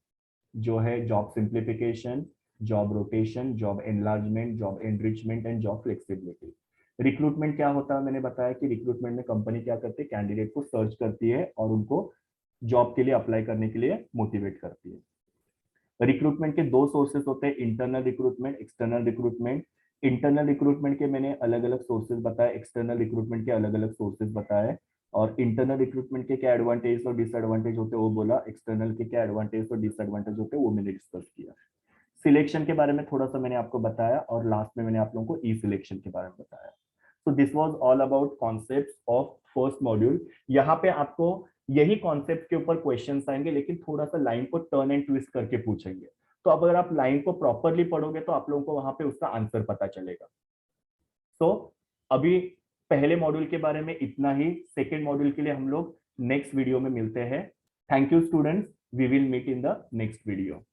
B: जो है job simplification, job rotation, job enlargement, job enrichment and job flexibility. Recruitment क्या होता है, मैंने बताया कि रिक्रूटमेंट में कंपनी क्या करती है, कैंडिडेट को सर्च करती है और उनको जॉब के लिए अप्लाई करने के लिए मोटिवेट करती है। रिक्रूटमेंट के दो सोर्सेस होते हैं, internal recruitment, external recruitment. Internal recruitment के मैंने अलग अलग सोर्सेज बताए, एक्सटर्नल रिक्रूटमेंट के अलग अलग सोर्सेज बताए, और इंटरनल रिक्रूटमेंट के क्या एडवांटेज और डिसएडवांटेज होते हैं वो बोला, एक्सटर्नल के क्या एडवांटेज और डिसएडवांटेज होते हैं वो मैंने डिस्कस किया। सिलेक्शन के बारे में थोड़ा सा मैंने आपको बताया, और लास्ट में मैंने आप लोगों को ई सिलेक्शन के बारे में बताया। So this was all about concepts of first module। यहाँ पे आपको यही कॉन्सेप्ट के ऊपर क्वेश्चंस आएंगे, लेकिन थोड़ा सा लाइन को टर्न एंड ट्विस्ट करके पूछेंगे। तो अब अगर आप लाइन को प्रॉपरली पढ़ोगे तो आप लोगों को वहां पे उसका आंसर पता चलेगा। तो अभी पहले मॉड्यूल के बारे में इतना ही। सेकेंड मॉड्यूल के लिए हम लोग नेक्स्ट वीडियो में मिलते हैं। Thank you students, we will meet in the next video.